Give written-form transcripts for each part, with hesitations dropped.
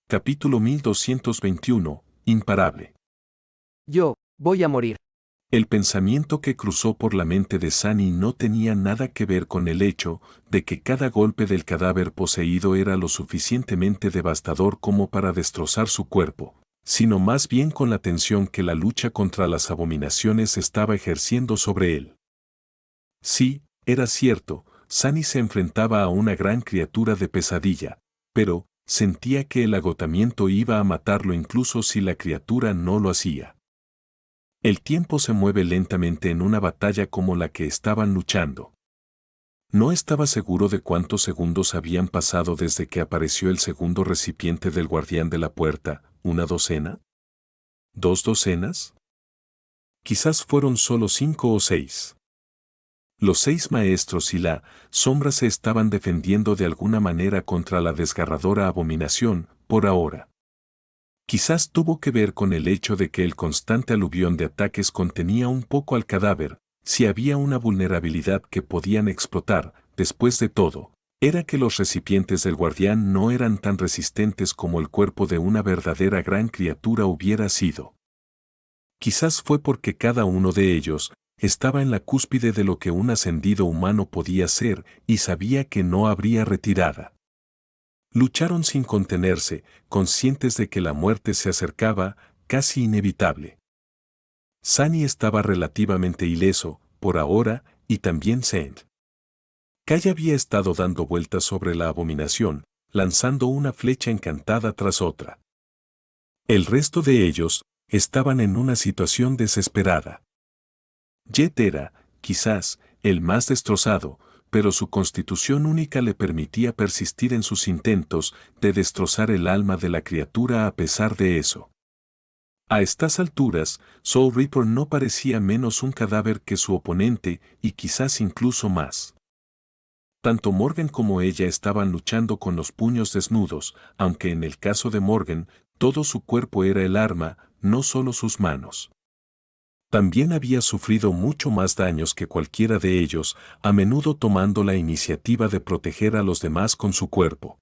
Capítulo 1221. Imparable. Yo, voy a morir. El pensamiento que cruzó por la mente de Sunny no tenía nada que ver con el hecho de que cada golpe del cadáver poseído era lo suficientemente devastador como para destrozar su cuerpo, sino más bien con la tensión que la lucha contra las abominaciones estaba ejerciendo sobre él. Sí, era cierto, Sunny se enfrentaba a una gran criatura de pesadilla, pero sentía que el agotamiento iba a matarlo incluso si la criatura no lo hacía. El tiempo se mueve lentamente en una batalla como la que estaban luchando. No estaba seguro de cuántos segundos habían pasado desde que apareció el segundo recipiente del guardián de la puerta, ¿una docena? ¿2 docenas? Quizás fueron solo 5 o 6. Los 6 maestros y la sombra se estaban defendiendo de alguna manera contra la desgarradora abominación, por ahora. Quizás tuvo que ver con el hecho de que el constante aluvión de ataques contenía un poco al cadáver, si había una vulnerabilidad que podían explotar, después de todo, era que los recipientes del guardián no eran tan resistentes como el cuerpo de una verdadera gran criatura hubiera sido. Quizás fue porque cada uno de ellos estaba en la cúspide de lo que un ascendido humano podía ser y sabía que no habría retirada. Lucharon sin contenerse, conscientes de que la muerte se acercaba, casi inevitable. Sunny estaba relativamente ileso, por ahora, y también Saint. Kai había estado dando vueltas sobre la abominación, lanzando una flecha encantada tras otra. El resto de ellos estaban en una situación desesperada. Jet era, quizás, el más destrozado, pero su constitución única le permitía persistir en sus intentos de destrozar el alma de la criatura a pesar de eso. A estas alturas, Soul Reaper no parecía menos un cadáver que su oponente y quizás incluso más. Tanto Morgan como ella estaban luchando con los puños desnudos, aunque en el caso de Morgan, todo su cuerpo era el arma, no solo sus manos. También había sufrido mucho más daños que cualquiera de ellos, a menudo tomando la iniciativa de proteger a los demás con su cuerpo.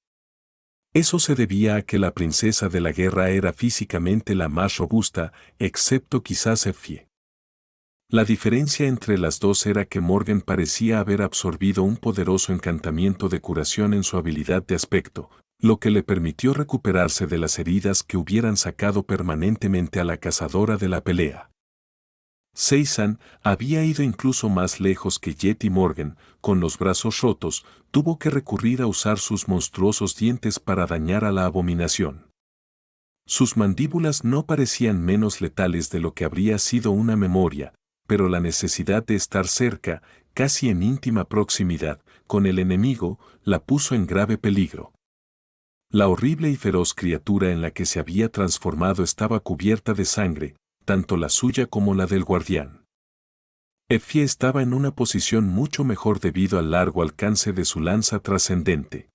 Eso se debía a que la princesa de la guerra era físicamente la más robusta, excepto quizás Effie. La diferencia entre las dos era que Morgan parecía haber absorbido un poderoso encantamiento de curación en su habilidad de aspecto, lo que le permitió recuperarse de las heridas que hubieran sacado permanentemente a la cazadora de la pelea. Seisan había ido incluso más lejos que Jet y Morgan, con los brazos rotos, tuvo que recurrir a usar sus monstruosos dientes para dañar a la abominación. Sus mandíbulas no parecían menos letales de lo que habría sido una memoria, pero la necesidad de estar cerca, casi en íntima proximidad, con el enemigo, la puso en grave peligro. La horrible y feroz criatura en la que se había transformado estaba cubierta de sangre, tanto la suya como la del guardián. Effie estaba en una posición mucho mejor debido al largo alcance de su lanza trascendente.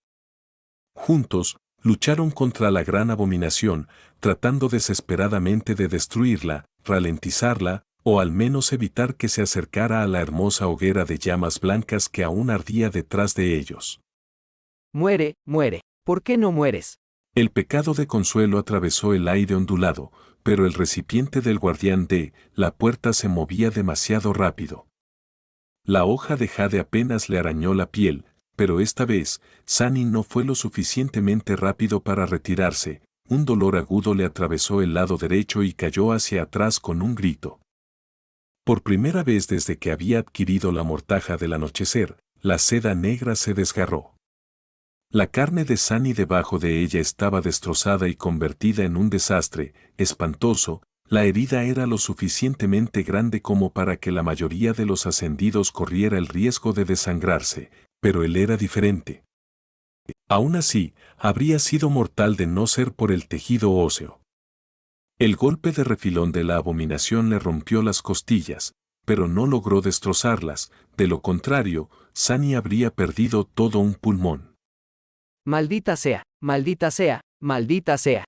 Juntos, lucharon contra la gran abominación, tratando desesperadamente de destruirla, ralentizarla, o al menos evitar que se acercara a la hermosa hoguera de llamas blancas que aún ardía detrás de ellos. Muere, muere. ¿Por qué no mueres? El pecado de consuelo atravesó el aire ondulado, pero el recipiente del guardián de la puerta se movía demasiado rápido. La hoja de jade apenas le arañó la piel, pero esta vez, Sunny no fue lo suficientemente rápido para retirarse, un dolor agudo le atravesó el lado derecho y cayó hacia atrás con un grito. Por primera vez desde que había adquirido la mortaja del anochecer, la seda negra se desgarró. La carne de Sunny debajo de ella estaba destrozada y convertida en un desastre, espantoso, la herida era lo suficientemente grande como para que la mayoría de los ascendidos corriera el riesgo de desangrarse, pero él era diferente. Aún así, habría sido mortal de no ser por el tejido óseo. El golpe de refilón de la abominación le rompió las costillas, pero no logró destrozarlas, de lo contrario, Sunny habría perdido todo un pulmón. Maldita sea, maldita sea, maldita sea.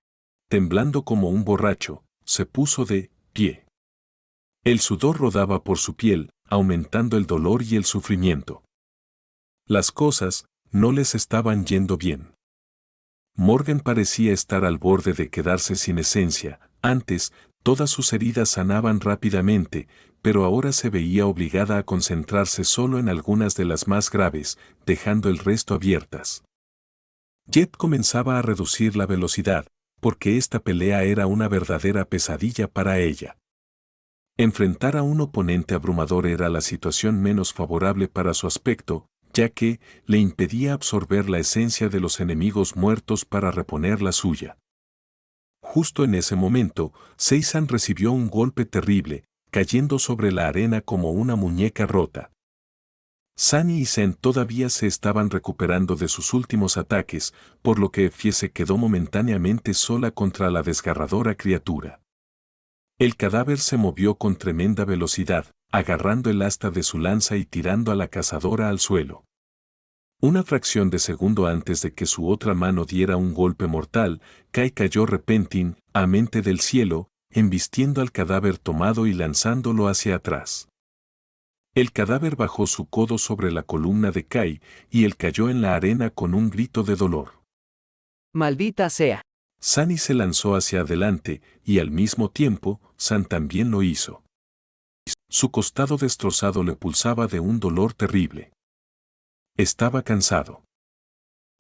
Temblando como un borracho, se puso de pie. El sudor rodaba por su piel, aumentando el dolor y el sufrimiento. Las cosas no les estaban yendo bien. Morgan parecía estar al borde de quedarse sin esencia. Antes, todas sus heridas sanaban rápidamente, pero ahora se veía obligada a concentrarse solo en algunas de las más graves, dejando el resto abiertas. Jet comenzaba a reducir la velocidad, porque esta pelea era una verdadera pesadilla para ella. Enfrentar a un oponente abrumador era la situación menos favorable para su aspecto, ya que le impedía absorber la esencia de los enemigos muertos para reponer la suya. Justo en ese momento, Seisan recibió un golpe terrible, cayendo sobre la arena como una muñeca rota. Sunny y Zen todavía se estaban recuperando de sus últimos ataques, por lo que Effie se quedó momentáneamente sola contra la desgarradora criatura. El cadáver se movió con tremenda velocidad, agarrando el asta de su lanza y tirando a la cazadora al suelo. Una fracción de segundo antes de que su otra mano diera un golpe mortal, Kai cayó repentinamente del cielo, embistiendo al cadáver tomado y lanzándolo hacia atrás. El cadáver bajó su codo sobre la columna de Kai y él cayó en la arena con un grito de dolor. Maldita sea. Sunny se lanzó hacia adelante y al mismo tiempo, San también lo hizo. Su costado destrozado le pulsaba de un dolor terrible. Estaba cansado.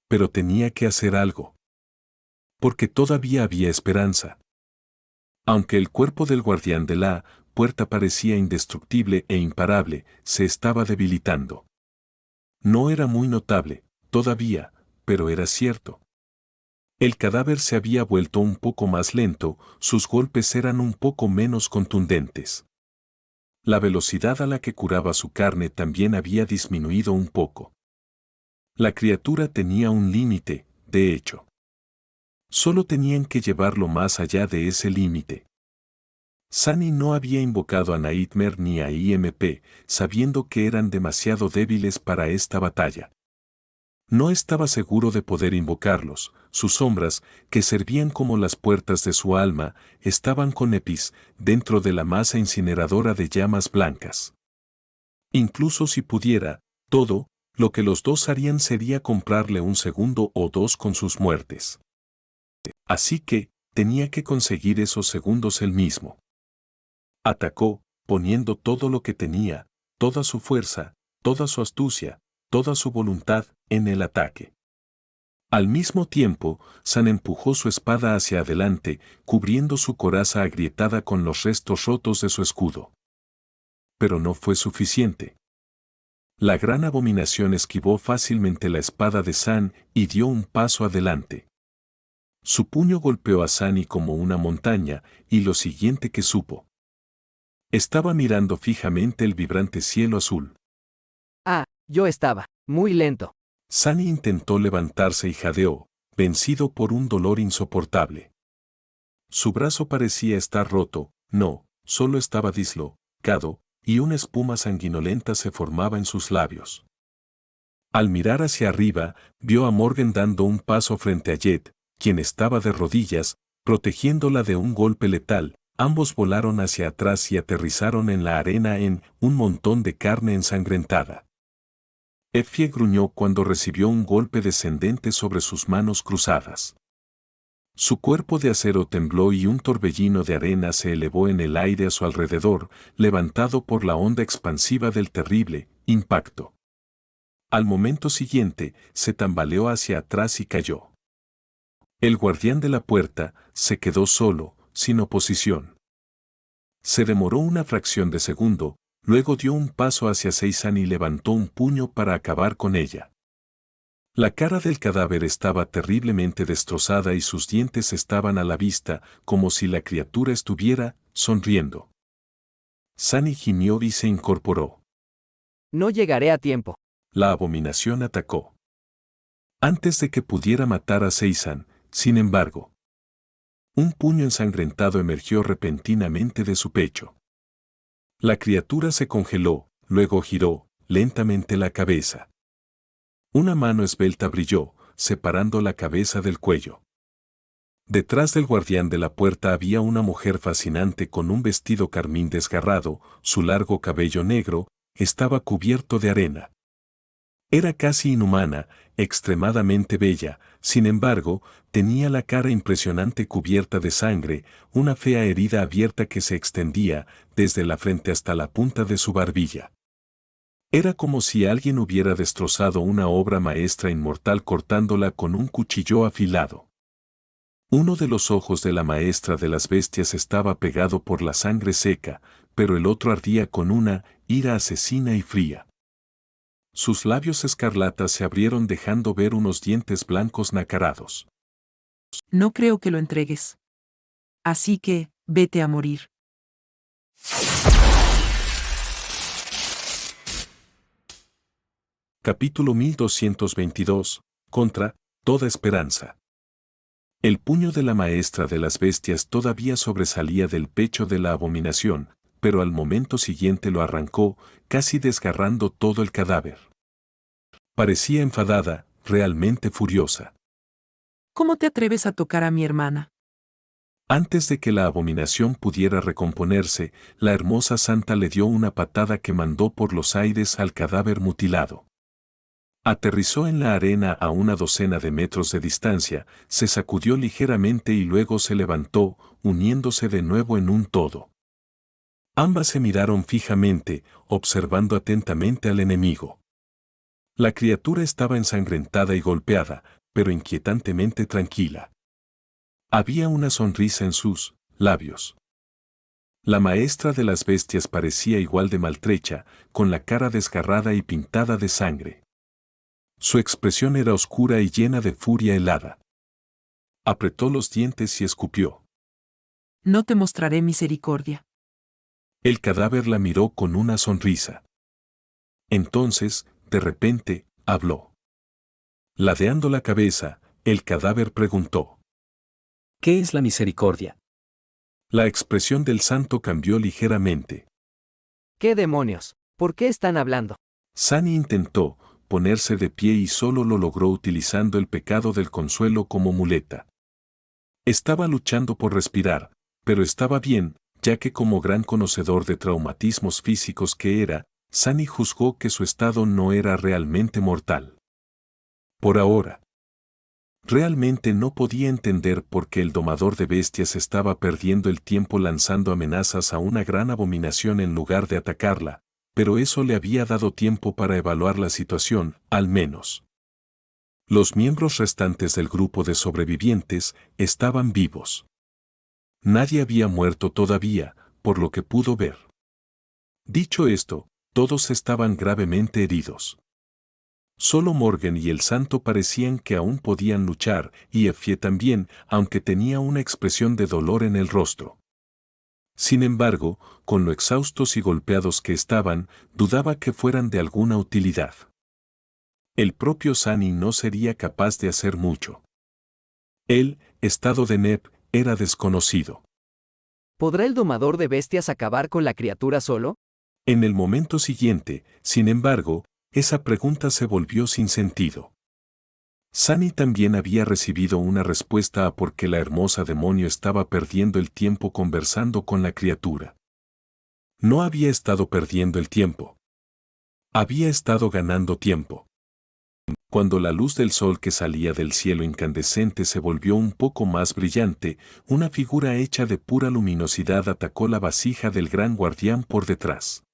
Pero tenía que hacer algo. Porque todavía había esperanza. Aunque el cuerpo del guardián de la puerta parecía indestructible e imparable, se estaba debilitando. No era muy notable, todavía, pero era cierto. El cadáver se había vuelto un poco más lento, sus golpes eran un poco menos contundentes. La velocidad a la que curaba su carne también había disminuido un poco. La criatura tenía un límite, de hecho. Solo tenían que llevarlo más allá de ese límite. Sunny no había invocado a Nightmare ni a IMP, sabiendo que eran demasiado débiles para esta batalla. No estaba seguro de poder invocarlos, sus sombras, que servían como las puertas de su alma, estaban con Epis, dentro de la masa incineradora de llamas blancas. Incluso si pudiera, todo, lo que los dos harían sería comprarle un segundo o dos con sus muertes. Así que, tenía que conseguir esos segundos él mismo. Atacó, poniendo todo lo que tenía, toda su fuerza, toda su astucia, toda su voluntad, en el ataque. Al mismo tiempo, San empujó su espada hacia adelante, cubriendo su coraza agrietada con los restos rotos de su escudo. Pero no fue suficiente. La gran abominación esquivó fácilmente la espada de San y dio un paso adelante. Su puño golpeó a Sunny como una montaña, y lo siguiente que supo. Estaba mirando fijamente el vibrante cielo azul. Yo estaba muy lento. Sunny intentó levantarse y jadeó, vencido por un dolor insoportable. Su brazo parecía estar roto, no, solo estaba dislocado, y una espuma sanguinolenta se formaba en sus labios. Al mirar hacia arriba, vio a Morgan dando un paso frente a Jet, quien estaba de rodillas, protegiéndola de un golpe letal. Ambos volaron hacia atrás y aterrizaron en la arena en un montón de carne ensangrentada. Effie gruñó cuando recibió un golpe descendente sobre sus manos cruzadas. Su cuerpo de acero tembló y un torbellino de arena se elevó en el aire a su alrededor, levantado por la onda expansiva del terrible impacto. Al momento siguiente, se tambaleó hacia atrás y cayó. El guardián de la puerta se quedó solo, sin oposición. Se demoró una fracción de segundo, luego dio un paso hacia Seisan y levantó un puño para acabar con ella. La cara del cadáver estaba terriblemente destrozada y sus dientes estaban a la vista, como si la criatura estuviera sonriendo. Sunny gimió y se incorporó. No llegaré a tiempo. La abominación atacó. Antes de que pudiera matar a Seisan, sin embargo, un puño ensangrentado emergió repentinamente de su pecho. La criatura se congeló, luego giró lentamente la cabeza. Una mano esbelta brilló, separando la cabeza del cuello. Detrás del guardián de la puerta había una mujer fascinante con un vestido carmín desgarrado, su largo cabello negro estaba cubierto de arena. Era casi inhumana, extremadamente bella, sin embargo, tenía la cara impresionante cubierta de sangre, una fea herida abierta que se extendía desde la frente hasta la punta de su barbilla. Era como si alguien hubiera destrozado una obra maestra inmortal cortándola con un cuchillo afilado. Uno de los ojos de la maestra de las bestias estaba pegado por la sangre seca, pero el otro ardía con una ira asesina y fría. Sus labios escarlatas se abrieron dejando ver unos dientes blancos nacarados. No creo que lo entregues. Así que, vete a morir. Capítulo 1222. Contra toda esperanza. El puño de la maestra de las bestias todavía sobresalía del pecho de la abominación, pero al momento siguiente lo arrancó, casi desgarrando todo el cadáver. Parecía enfadada, realmente furiosa. ¿Cómo te atreves a tocar a mi hermana? Antes de que la abominación pudiera recomponerse, la hermosa santa le dio una patada que mandó por los aires al cadáver mutilado. Aterrizó en la arena a una docena de metros de distancia, se sacudió ligeramente y luego se levantó, uniéndose de nuevo en un todo. Ambas se miraron fijamente, observando atentamente al enemigo. La criatura estaba ensangrentada y golpeada, pero inquietantemente tranquila. Había una sonrisa en sus labios. La maestra de las bestias parecía igual de maltrecha, con la cara desgarrada y pintada de sangre. Su expresión era oscura y llena de furia helada. Apretó los dientes y escupió. No te mostraré misericordia. El cadáver la miró con una sonrisa. Entonces, de repente, habló. Ladeando la cabeza, el cadáver preguntó. ¿Qué es la misericordia? La expresión del santo cambió ligeramente. ¿Qué demonios? ¿Por qué están hablando? Sani intentó ponerse de pie y solo lo logró utilizando el pecado del consuelo como muleta. Estaba luchando por respirar, pero estaba bien, ya que como gran conocedor de traumatismos físicos que era, Sani juzgó que su estado no era realmente mortal. Por ahora. Realmente no podía entender por qué el domador de bestias estaba perdiendo el tiempo lanzando amenazas a una gran abominación en lugar de atacarla, pero eso le había dado tiempo para evaluar la situación, al menos. Los miembros restantes del grupo de sobrevivientes estaban vivos. Nadie había muerto todavía, por lo que pudo ver. Dicho esto, todos estaban gravemente heridos. Solo Morgan y el santo parecían que aún podían luchar, y Effie también, aunque tenía una expresión de dolor en el rostro. Sin embargo, con lo exhaustos y golpeados que estaban, dudaba que fueran de alguna utilidad. El propio Sani no sería capaz de hacer mucho. El estado de Neb era desconocido. ¿Podrá el domador de bestias acabar con la criatura solo? En el momento siguiente, sin embargo, esa pregunta se volvió sin sentido. Sani también había recibido una respuesta a por qué la hermosa demonio estaba perdiendo el tiempo conversando con la criatura. No había estado perdiendo el tiempo. Había estado ganando tiempo. Cuando la luz del sol que salía del cielo incandescente se volvió un poco más brillante, una figura hecha de pura luminosidad atacó la vasija del gran guardián por detrás.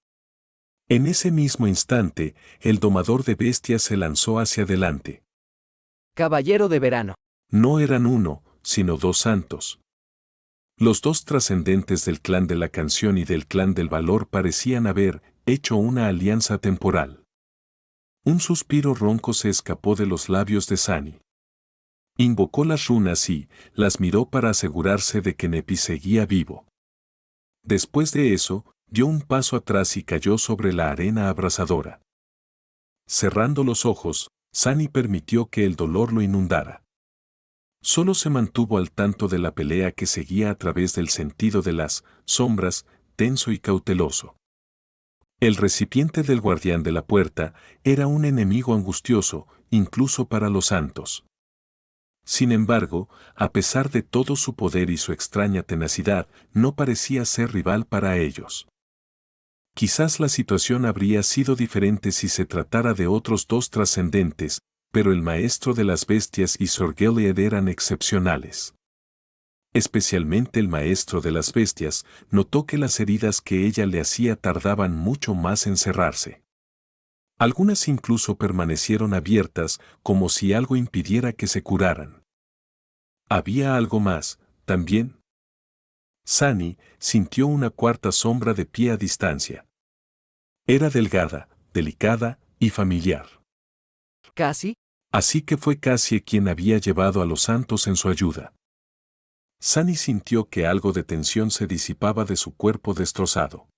En ese mismo instante, el domador de bestias se lanzó hacia adelante. Caballero de verano. No eran uno, sino dos santos. Los dos trascendentes del clan de la canción y del clan del valor parecían haber hecho una alianza temporal. Un suspiro ronco se escapó de los labios de Sani. Invocó las runas y las miró para asegurarse de que Nepi seguía vivo. Después de eso, dio un paso atrás y cayó sobre la arena abrasadora. Cerrando los ojos, Sani permitió que el dolor lo inundara. Solo se mantuvo al tanto de la pelea que seguía a través del sentido de las sombras, tenso y cauteloso. El recipiente del guardián de la puerta era un enemigo angustioso, incluso para los santos. Sin embargo, a pesar de todo su poder y su extraña tenacidad, no parecía ser rival para ellos. Quizás la situación habría sido diferente si se tratara de otros dos trascendentes, Pero el maestro de las bestias y Sir Gilead eran excepcionales. Especialmente el maestro de las bestias notó que las heridas que ella le hacía tardaban mucho más en cerrarse. Algunas incluso permanecieron abiertas como si algo impidiera que se curaran. Había algo más, también. Sunny sintió una cuarta sombra de pie a distancia. Era delgada, delicada y familiar. ¿Casi? Así que fue Cassie quien había llevado a los santos en su ayuda. Sunny sintió que algo de tensión se disipaba de su cuerpo destrozado.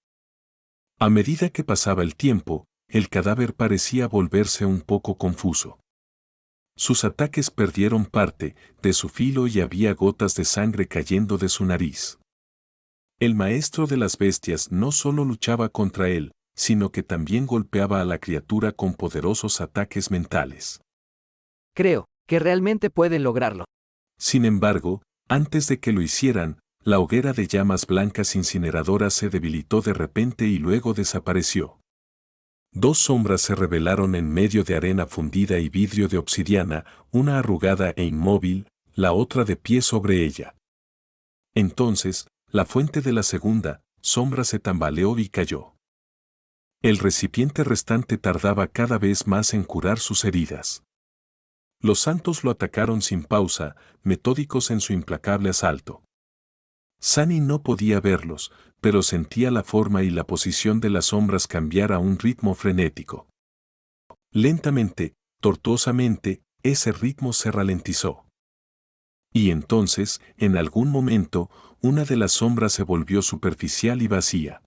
A medida que pasaba el tiempo, el cadáver parecía volverse un poco confuso. Sus ataques perdieron parte de su filo y había gotas de sangre cayendo de su nariz. El maestro de las bestias no solo luchaba contra él, sino que también golpeaba a la criatura con poderosos ataques mentales. Creo que realmente pueden lograrlo. Sin embargo, antes de que lo hicieran, la hoguera de llamas blancas incineradoras se debilitó de repente y luego desapareció. Dos sombras se revelaron en medio de arena fundida y vidrio de obsidiana, una arrugada e inmóvil, la otra de pie sobre ella. Entonces, la fuente de la segunda sombra se tambaleó y cayó. El recipiente restante tardaba cada vez más en curar sus heridas. Los santos lo atacaron sin pausa, metódicos en su implacable asalto. Sunny no podía verlos, pero sentía la forma y la posición de las sombras cambiar a un ritmo frenético. Lentamente, tortuosamente, ese ritmo se ralentizó. Y entonces, en algún momento, una de las sombras se volvió superficial y vacía.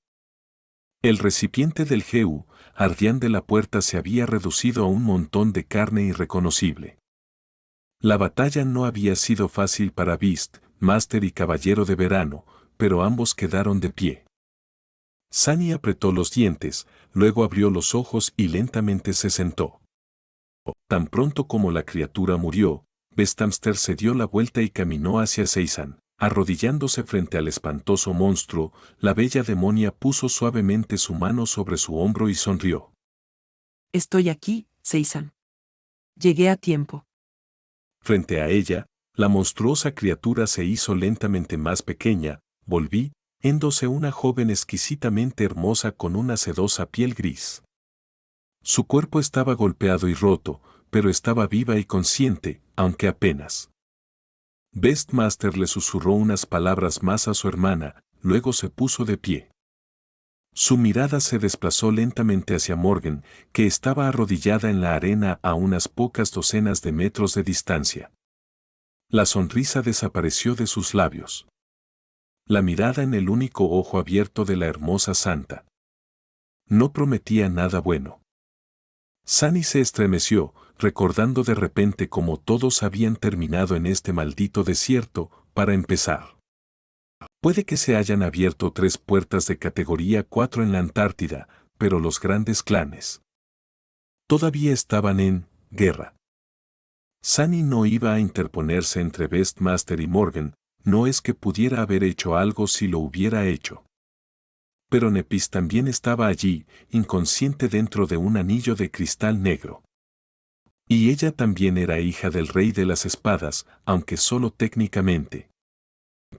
El recipiente del Geu, ardián de la puerta se había reducido a un montón de carne irreconocible. La batalla no había sido fácil para Beast, Master y Caballero de Verano, pero ambos quedaron de pie. Sunny apretó los dientes, luego abrió los ojos y lentamente se sentó. Tan pronto como la criatura murió, Bestamster se dio la vuelta y caminó hacia Seisan. Arrodillándose frente al espantoso monstruo, la bella demonia puso suavemente su mano sobre su hombro y sonrió. Estoy aquí, Seisan. Llegué a tiempo. Frente a ella, la monstruosa criatura se hizo lentamente más pequeña, volviéndose una joven exquisitamente hermosa con una sedosa piel gris. Su cuerpo estaba golpeado y roto, pero estaba viva y consciente, aunque apenas. Beastmaster le susurró unas palabras más a su hermana, luego se puso de pie. Su mirada se desplazó lentamente hacia Morgan, que estaba arrodillada en la arena a unas pocas docenas de metros de distancia. La sonrisa desapareció de sus labios. La mirada en el único ojo abierto de la hermosa santa. No prometía nada bueno. Sunny se estremeció, recordando de repente cómo todos habían terminado en este maldito desierto, para empezar. Puede que se hayan abierto 3 puertas de categoría 4 en la Antártida, pero los grandes clanes todavía estaban en guerra. Sunny no iba a interponerse entre Beastmaster y Morgan, no es que pudiera haber hecho algo si lo hubiera hecho. Pero Nepis también estaba allí, inconsciente dentro de un anillo de cristal negro. Y ella también era hija del Rey de las Espadas, aunque solo técnicamente.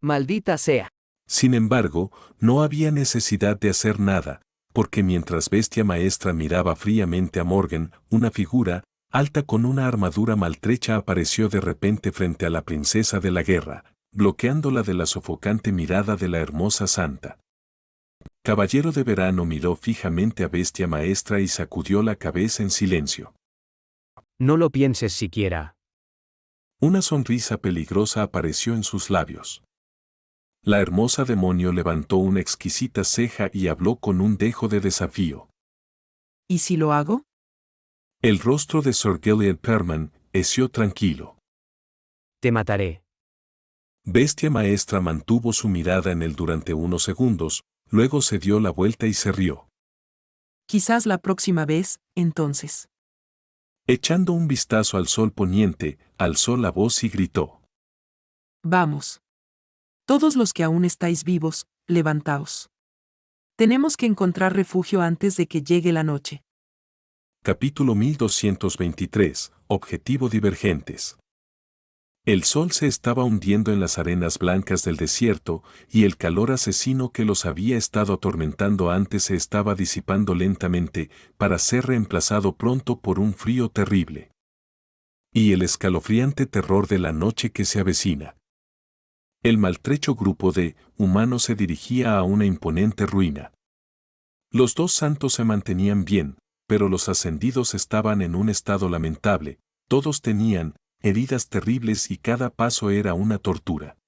Maldita sea. Sin embargo, no había necesidad de hacer nada, porque mientras Bestia Maestra miraba fríamente a Morgan, una figura, alta con una armadura maltrecha apareció de repente frente a la princesa de la guerra, bloqueándola de la sofocante mirada de la hermosa santa. Caballero de Verano miró fijamente a Bestia Maestra y sacudió la cabeza en silencio. No lo pienses siquiera. Una sonrisa peligrosa apareció en sus labios. La hermosa demonio levantó una exquisita ceja y habló con un dejo de desafío. ¿Y si lo hago? El rostro de Sir Gilead permaneció tranquilo. Te mataré. Bestia Maestra mantuvo su mirada en él durante unos segundos, luego se dio la vuelta y se rió. Quizás la próxima vez, entonces. Echando un vistazo al sol poniente, alzó la voz y gritó. Vamos. Todos los que aún estáis vivos, levantaos. Tenemos que encontrar refugio antes de que llegue la noche. Capítulo 1223. Objetivo divergentes. El sol se estaba hundiendo en las arenas blancas del desierto, y el calor asesino que los había estado atormentando antes se estaba disipando lentamente, para ser reemplazado pronto por un frío terrible. Y el escalofriante terror de la noche que se avecina. El maltrecho grupo de humanos se dirigía a una imponente ruina. Los dos santos se mantenían bien, pero los ascendidos estaban en un estado lamentable, todos tenían heridas terribles y cada paso era una tortura.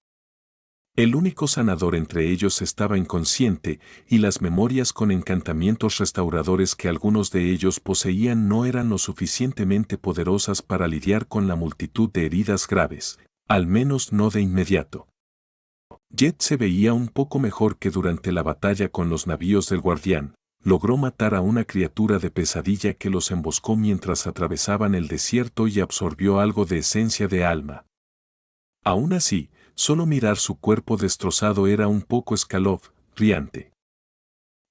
El único sanador entre ellos estaba inconsciente, y las memorias con encantamientos restauradores que algunos de ellos poseían no eran lo suficientemente poderosas para lidiar con la multitud de heridas graves, al menos no de inmediato. Jet se veía un poco mejor que durante la batalla con los navíos del Guardián. Logró matar a una criatura de pesadilla que los emboscó mientras atravesaban el desierto y absorbió algo de esencia de alma. Aún así, solo mirar su cuerpo destrozado era un poco escalofriante.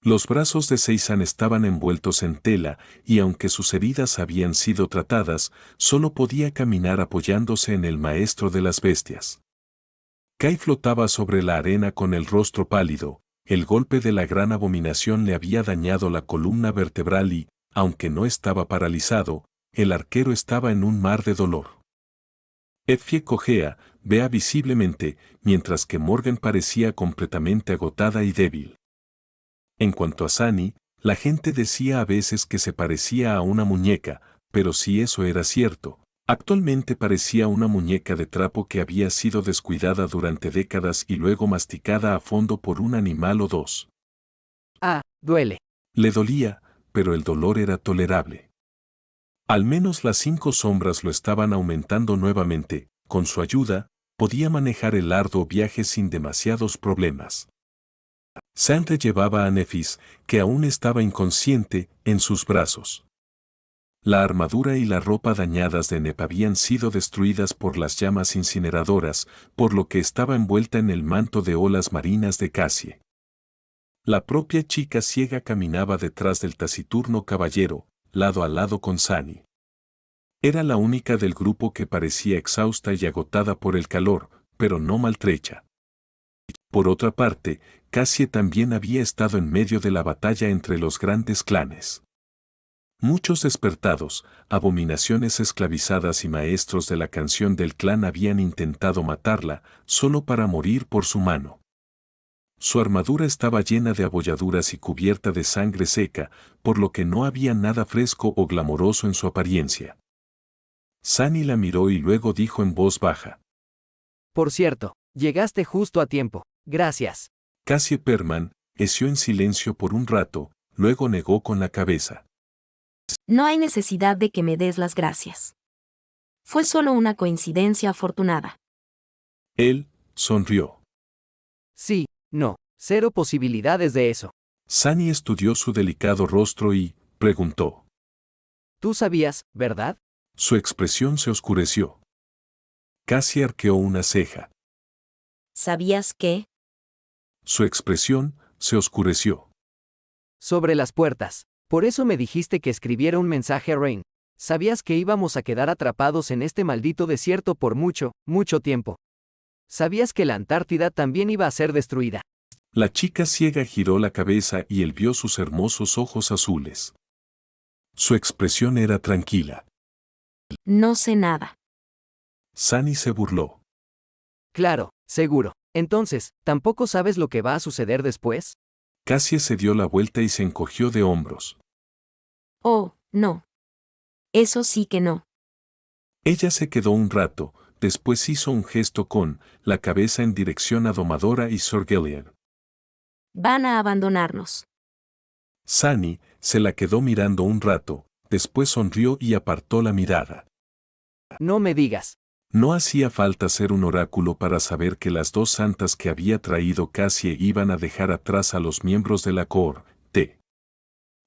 Los brazos de Seisan estaban envueltos en tela, y aunque sus heridas habían sido tratadas, solo podía caminar apoyándose en el maestro de las bestias. Kai flotaba sobre la arena con el rostro pálido. El golpe de la gran abominación le había dañado la columna vertebral y, aunque no estaba paralizado, el arquero estaba en un mar de dolor. Effie cojea, vea visiblemente, mientras que Morgan parecía completamente agotada y débil. En cuanto a Sunny, la gente decía a veces que se parecía a una muñeca, pero si eso era cierto, actualmente parecía una muñeca de trapo que había sido descuidada durante décadas y luego masticada a fondo por un animal o dos. Ah, duele. Le dolía, pero el dolor era tolerable. Al menos las 5 sombras lo estaban aumentando nuevamente, con su ayuda, podía manejar el arduo viaje sin demasiados problemas. Sandra llevaba a Nephis, que aún estaba inconsciente, en sus brazos. La armadura y la ropa dañadas de Nep habían sido destruidas por las llamas incineradoras, por lo que estaba envuelta en el manto de olas marinas de Cassie. La propia chica ciega caminaba detrás del taciturno caballero, lado a lado con Sunny. Era la única del grupo que parecía exhausta y agotada por el calor, pero no maltrecha. Por otra parte, Cassie también había estado en medio de la batalla entre los grandes clanes. Muchos despertados, abominaciones esclavizadas y maestros de la canción del clan habían intentado matarla, solo para morir por su mano. Su armadura estaba llena de abolladuras y cubierta de sangre seca, por lo que no había nada fresco o glamoroso en su apariencia. Sunny la miró y luego dijo en voz baja. Por cierto, llegaste justo a tiempo. Gracias. Cassie Perman esió en silencio por un rato, luego negó con la cabeza. No hay necesidad de que me des las gracias. Fue solo una coincidencia afortunada. Él sonrió. Sí, no, 0 posibilidades de eso. Sunny estudió su delicado rostro y preguntó. Tú sabías, ¿verdad? Su expresión se oscureció. Cassie arqueó una ceja. ¿Sabías qué? Su expresión se oscureció. Sobre las puertas. Por eso me dijiste que escribiera un mensaje a Rain. Sabías que íbamos a quedar atrapados en este maldito desierto por mucho, mucho tiempo. Sabías que la Antártida también iba a ser destruida. La chica ciega giró la cabeza y él vio sus hermosos ojos azules. Su expresión era tranquila. No sé nada. Sunny se burló. Claro, seguro. Entonces, ¿tampoco sabes lo que va a suceder después? Cassie se dio la vuelta y se encogió de hombros. Oh, no. Eso sí que no. Ella se quedó un rato, después hizo un gesto con la cabeza en dirección a Domadora y Sir Gillian. Van a abandonarnos. Sunny se la quedó mirando un rato, después sonrió y apartó la mirada. No me digas. No hacía falta ser un oráculo para saber que las 2 santas que había traído Cassie iban a dejar atrás a los miembros de la cohorte.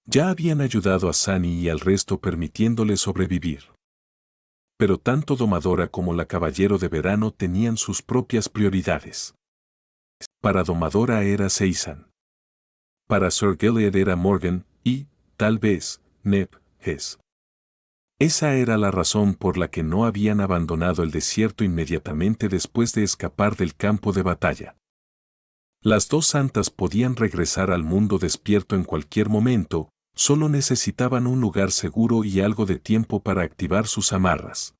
Ya habían ayudado a Sunny y al resto permitiéndole sobrevivir. Pero tanto Domadora como la Caballero de Verano tenían sus propias prioridades. Para Domadora era Seisan. Para Sir Gilead era Morgan y, tal vez, Nep Hess. Esa era la razón por la que no habían abandonado el desierto inmediatamente después de escapar del campo de batalla. Las dos santas podían regresar al mundo despierto en cualquier momento, solo necesitaban un lugar seguro y algo de tiempo para activar sus amarras.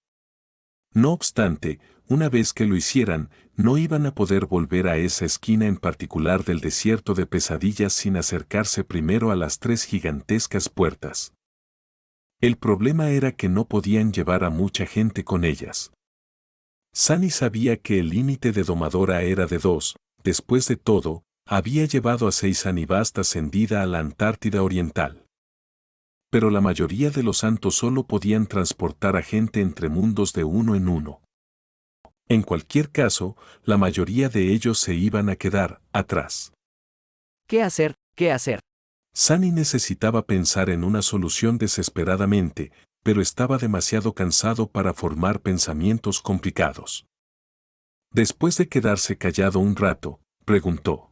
No obstante, una vez que lo hicieran, no iban a poder volver a esa esquina en particular del desierto de pesadillas sin acercarse primero a las 3 gigantescas puertas. El problema era que no podían llevar a mucha gente con ellas. Sunny sabía que el límite de Domadora era de 2, después de todo, había llevado a 6 Anibasta ascendida a la Antártida Oriental. Pero la mayoría de los santos solo podían transportar a gente entre mundos de uno en uno. En cualquier caso, la mayoría de ellos se iban a quedar atrás. ¿Qué hacer? ¿Qué hacer? Sunny necesitaba pensar en una solución desesperadamente, pero estaba demasiado cansado para formar pensamientos complicados. Después de quedarse callado un rato, preguntó.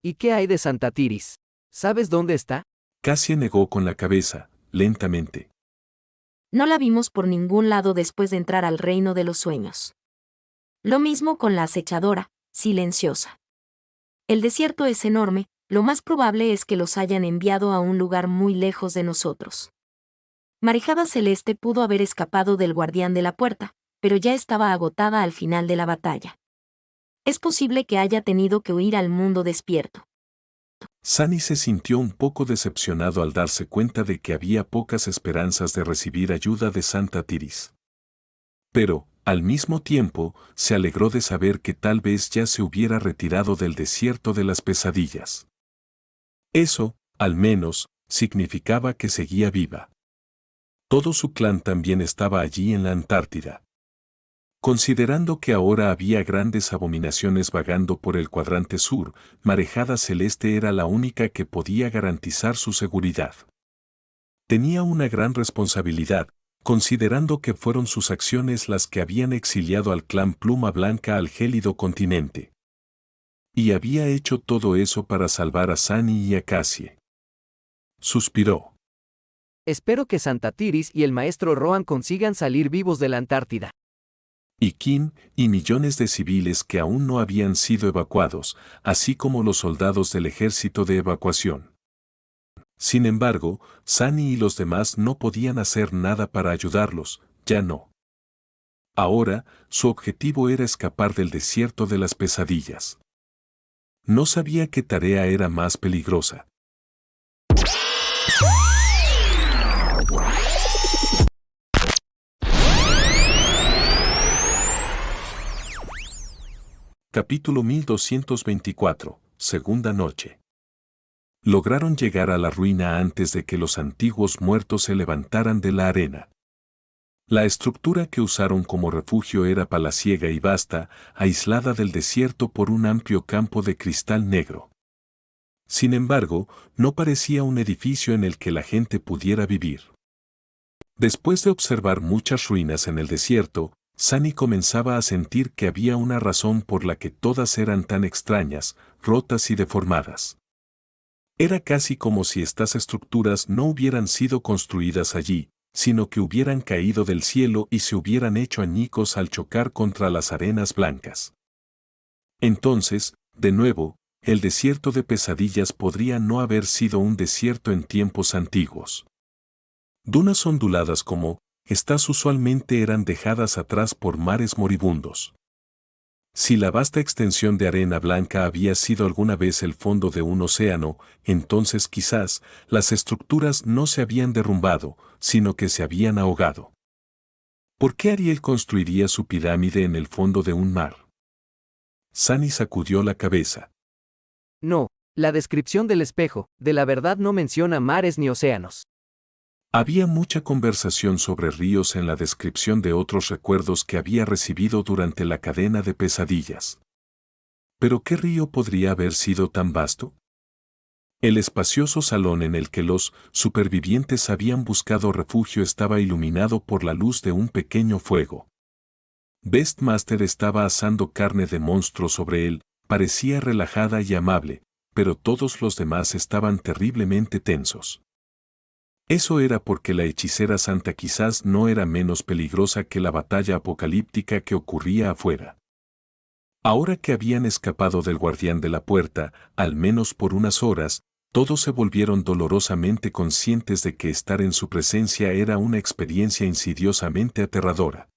¿Y qué hay de Santa Tiris? ¿Sabes dónde está? Cassie negó con la cabeza, lentamente. No la vimos por ningún lado después de entrar al reino de los sueños. Lo mismo con la acechadora, silenciosa. El desierto es enorme, lo más probable es que los hayan enviado a un lugar muy lejos de nosotros. Marejada Celeste pudo haber escapado del guardián de la puerta, pero ya estaba agotada al final de la batalla. Es posible que haya tenido que huir al mundo despierto. Sunny se sintió un poco decepcionado al darse cuenta de que había pocas esperanzas de recibir ayuda de Santa Tiris. Pero, al mismo tiempo, se alegró de saber que tal vez ya se hubiera retirado del desierto de las pesadillas. Eso, al menos, significaba que seguía viva. Todo su clan también estaba allí en la Antártida. Considerando que ahora había grandes abominaciones vagando por el cuadrante sur, Marejada Celeste era la única que podía garantizar su seguridad. Tenía una gran responsabilidad, considerando que fueron sus acciones las que habían exiliado al clan Pluma Blanca al gélido continente. Y había hecho todo eso para salvar a Sunny y a Cassie. Suspiró. Espero que Santa Tiris y el maestro Rohan consigan salir vivos de la Antártida. Y Kim, y millones de civiles que aún no habían sido evacuados, así como los soldados del ejército de evacuación. Sin embargo, Sunny y los demás no podían hacer nada para ayudarlos, ya no. Ahora, su objetivo era escapar del desierto de las pesadillas. No sabía qué tarea era más peligrosa. Capítulo 1224, Segunda Noche. Lograron llegar a la ruina antes de que los antiguos muertos se levantaran de la arena. La estructura que usaron como refugio era palaciega y vasta, aislada del desierto por un amplio campo de cristal negro. Sin embargo, no parecía un edificio en el que la gente pudiera vivir. Después de observar muchas ruinas en el desierto, Sunny comenzaba a sentir que había una razón por la que todas eran tan extrañas, rotas y deformadas. Era casi como si estas estructuras no hubieran sido construidas allí, sino que hubieran caído del cielo y se hubieran hecho añicos al chocar contra las arenas blancas. Entonces, de nuevo, el desierto de pesadillas podría no haber sido un desierto en tiempos antiguos. Dunas onduladas como estas usualmente eran dejadas atrás por mares moribundos. Si la vasta extensión de arena blanca había sido alguna vez el fondo de un océano, entonces quizás las estructuras no se habían derrumbado, sino que se habían ahogado. ¿Por qué Ariel construiría su pirámide en el fondo de un mar? Sunny sacudió la cabeza. No, la descripción del espejo, de la verdad no menciona mares ni océanos. Había mucha conversación sobre ríos en la descripción de otros recuerdos que había recibido durante la cadena de pesadillas. ¿Pero qué río podría haber sido tan vasto? El espacioso salón en el que los supervivientes habían buscado refugio estaba iluminado por la luz de un pequeño fuego. Beastmaster estaba asando carne de monstruo sobre él, parecía relajada y amable, pero todos los demás estaban terriblemente tensos. Eso era porque la hechicera santa quizás no era menos peligrosa que la batalla apocalíptica que ocurría afuera. Ahora que habían escapado del guardián de la puerta, al menos por unas horas, todos se volvieron dolorosamente conscientes de que estar en su presencia era una experiencia insidiosamente aterradora.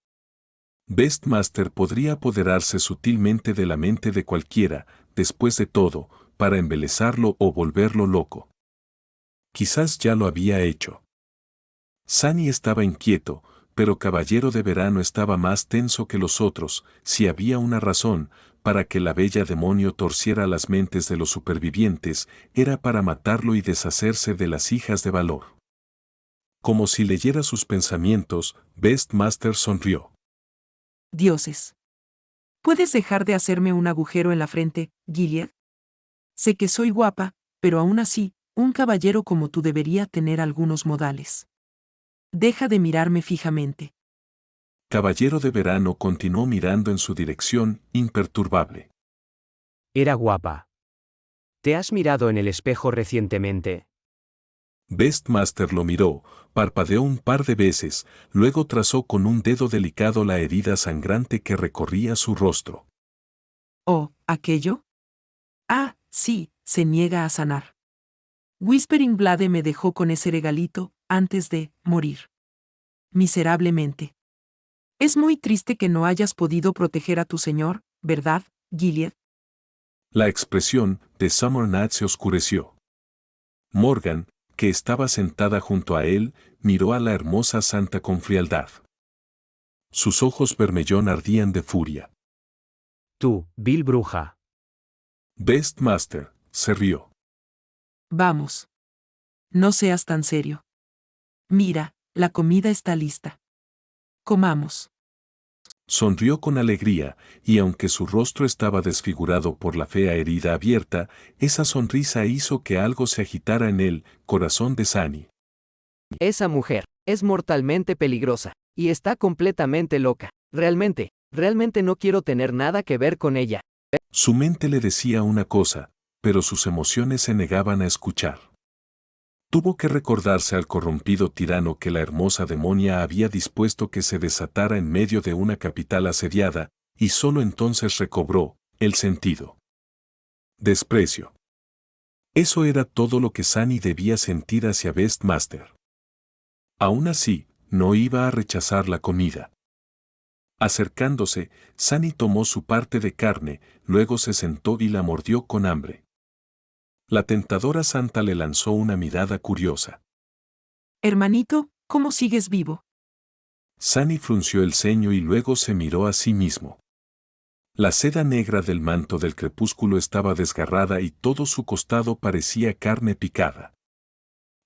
Beastmaster podría apoderarse sutilmente de la mente de cualquiera, después de todo, para embelezarlo o volverlo loco. Quizás ya lo había hecho. Sunny estaba inquieto, pero Caballero de Verano estaba más tenso que los otros, si había una razón para que la bella demonio torciera las mentes de los supervivientes, era para matarlo y deshacerse de las hijas de valor. Como si leyera sus pensamientos, Beastmaster sonrió. Dioses. ¿Puedes dejar de hacerme un agujero en la frente, Gilead? Sé que soy guapa, pero aún así, un caballero como tú debería tener algunos modales. Deja de mirarme fijamente. Caballero de Verano continuó mirando en su dirección, imperturbable. Era guapa. ¿Te has mirado en el espejo recientemente? Beastmaster lo miró, parpadeó un par de veces, luego trazó con un dedo delicado la herida sangrante que recorría su rostro. ¿Oh, aquello? Ah, sí, se niega a sanar. Whispering Blade me dejó con ese regalito, antes de morir. Miserablemente. Es muy triste que no hayas podido proteger a tu señor, ¿verdad, Gilead? La expresión de Summer se oscureció. Morgan, que estaba sentada junto a él, miró a la hermosa santa con frialdad. Sus ojos vermellón ardían de furia. Tú, vil bruja. Beastmaster se rió. Vamos. No seas tan serio. Mira, la comida está lista. Comamos. Sonrió con alegría, y aunque su rostro estaba desfigurado por la fea herida abierta, esa sonrisa hizo que algo se agitara en el corazón de Sunny. Esa mujer es mortalmente peligrosa y está completamente loca. Realmente no quiero tener nada que ver con ella. Su mente le decía una cosa, pero sus emociones se negaban a escuchar. Tuvo que recordarse al corrompido tirano que la hermosa demonia había dispuesto que se desatara en medio de una capital asediada, y solo entonces recobró el sentido. Desprecio. Eso era todo lo que Sunny debía sentir hacia Beastmaster. Aún así, no iba a rechazar la comida. Acercándose, Sunny tomó su parte de carne, luego se sentó y la mordió con hambre. La tentadora santa le lanzó una mirada curiosa. Hermanito, ¿cómo sigues vivo? Sunny frunció el ceño y luego se miró a sí mismo. La seda negra del manto del crepúsculo estaba desgarrada y todo su costado parecía carne picada.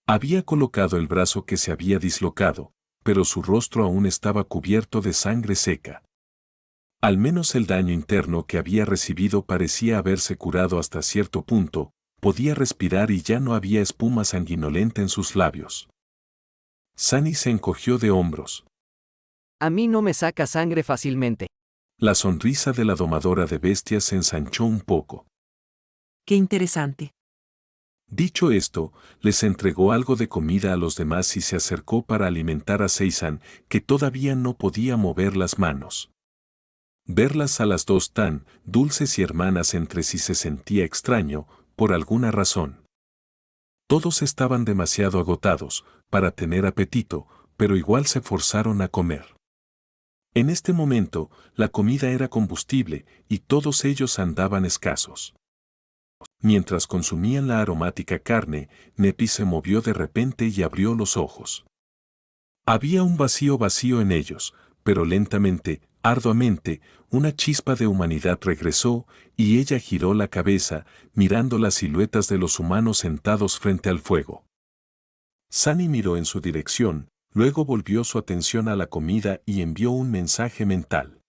Había colocado el brazo que se había dislocado, pero su rostro aún estaba cubierto de sangre seca. Al menos el daño interno que había recibido parecía haberse curado hasta cierto punto, podía respirar y ya no había espuma sanguinolenta en sus labios. Sunny se encogió de hombros. A mí no me saca sangre fácilmente. La sonrisa de la domadora de bestias se ensanchó un poco. Qué interesante. Dicho esto, les entregó algo de comida a los demás y se acercó para alimentar a Seisan, que todavía no podía mover las manos. Verlas a las dos tan dulces y hermanas entre sí se sentía extraño, por alguna razón. Todos estaban demasiado agotados para tener apetito, pero igual se forzaron a comer. En este momento, la comida era combustible y todos ellos andaban escasos. Mientras consumían la aromática carne, Nepi se movió de repente y abrió los ojos. Había un vacío en ellos, pero lentamente, arduamente, una chispa de humanidad regresó, y ella giró la cabeza, mirando las siluetas de los humanos sentados frente al fuego. Sunny miró en su dirección, luego volvió su atención a la comida y envió un mensaje mental.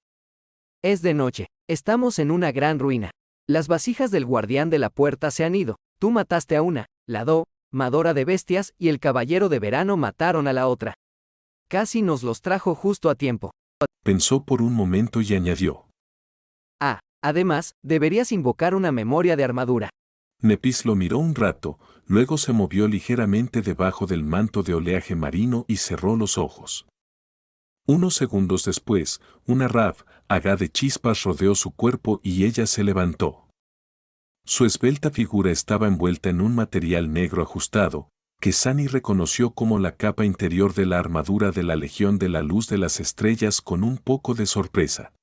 Es de noche. Estamos en una gran ruina. Las vasijas del guardián de la puerta se han ido. Tú mataste a una, la domadora de bestias y el caballero de verano mataron a la otra. Casi nos los trajo justo a tiempo. Pensó por un momento y añadió. Ah, además, deberías invocar una memoria de armadura. Nepis lo miró un rato, luego se movió ligeramente debajo del manto de oleaje marino y cerró los ojos. Unos segundos después, una ráfaga de chispas rodeó su cuerpo y ella se levantó. Su esbelta figura estaba envuelta en un material negro ajustado, que Sunny reconoció como la capa interior de la armadura de la Legión de la Luz de las Estrellas con un poco de sorpresa.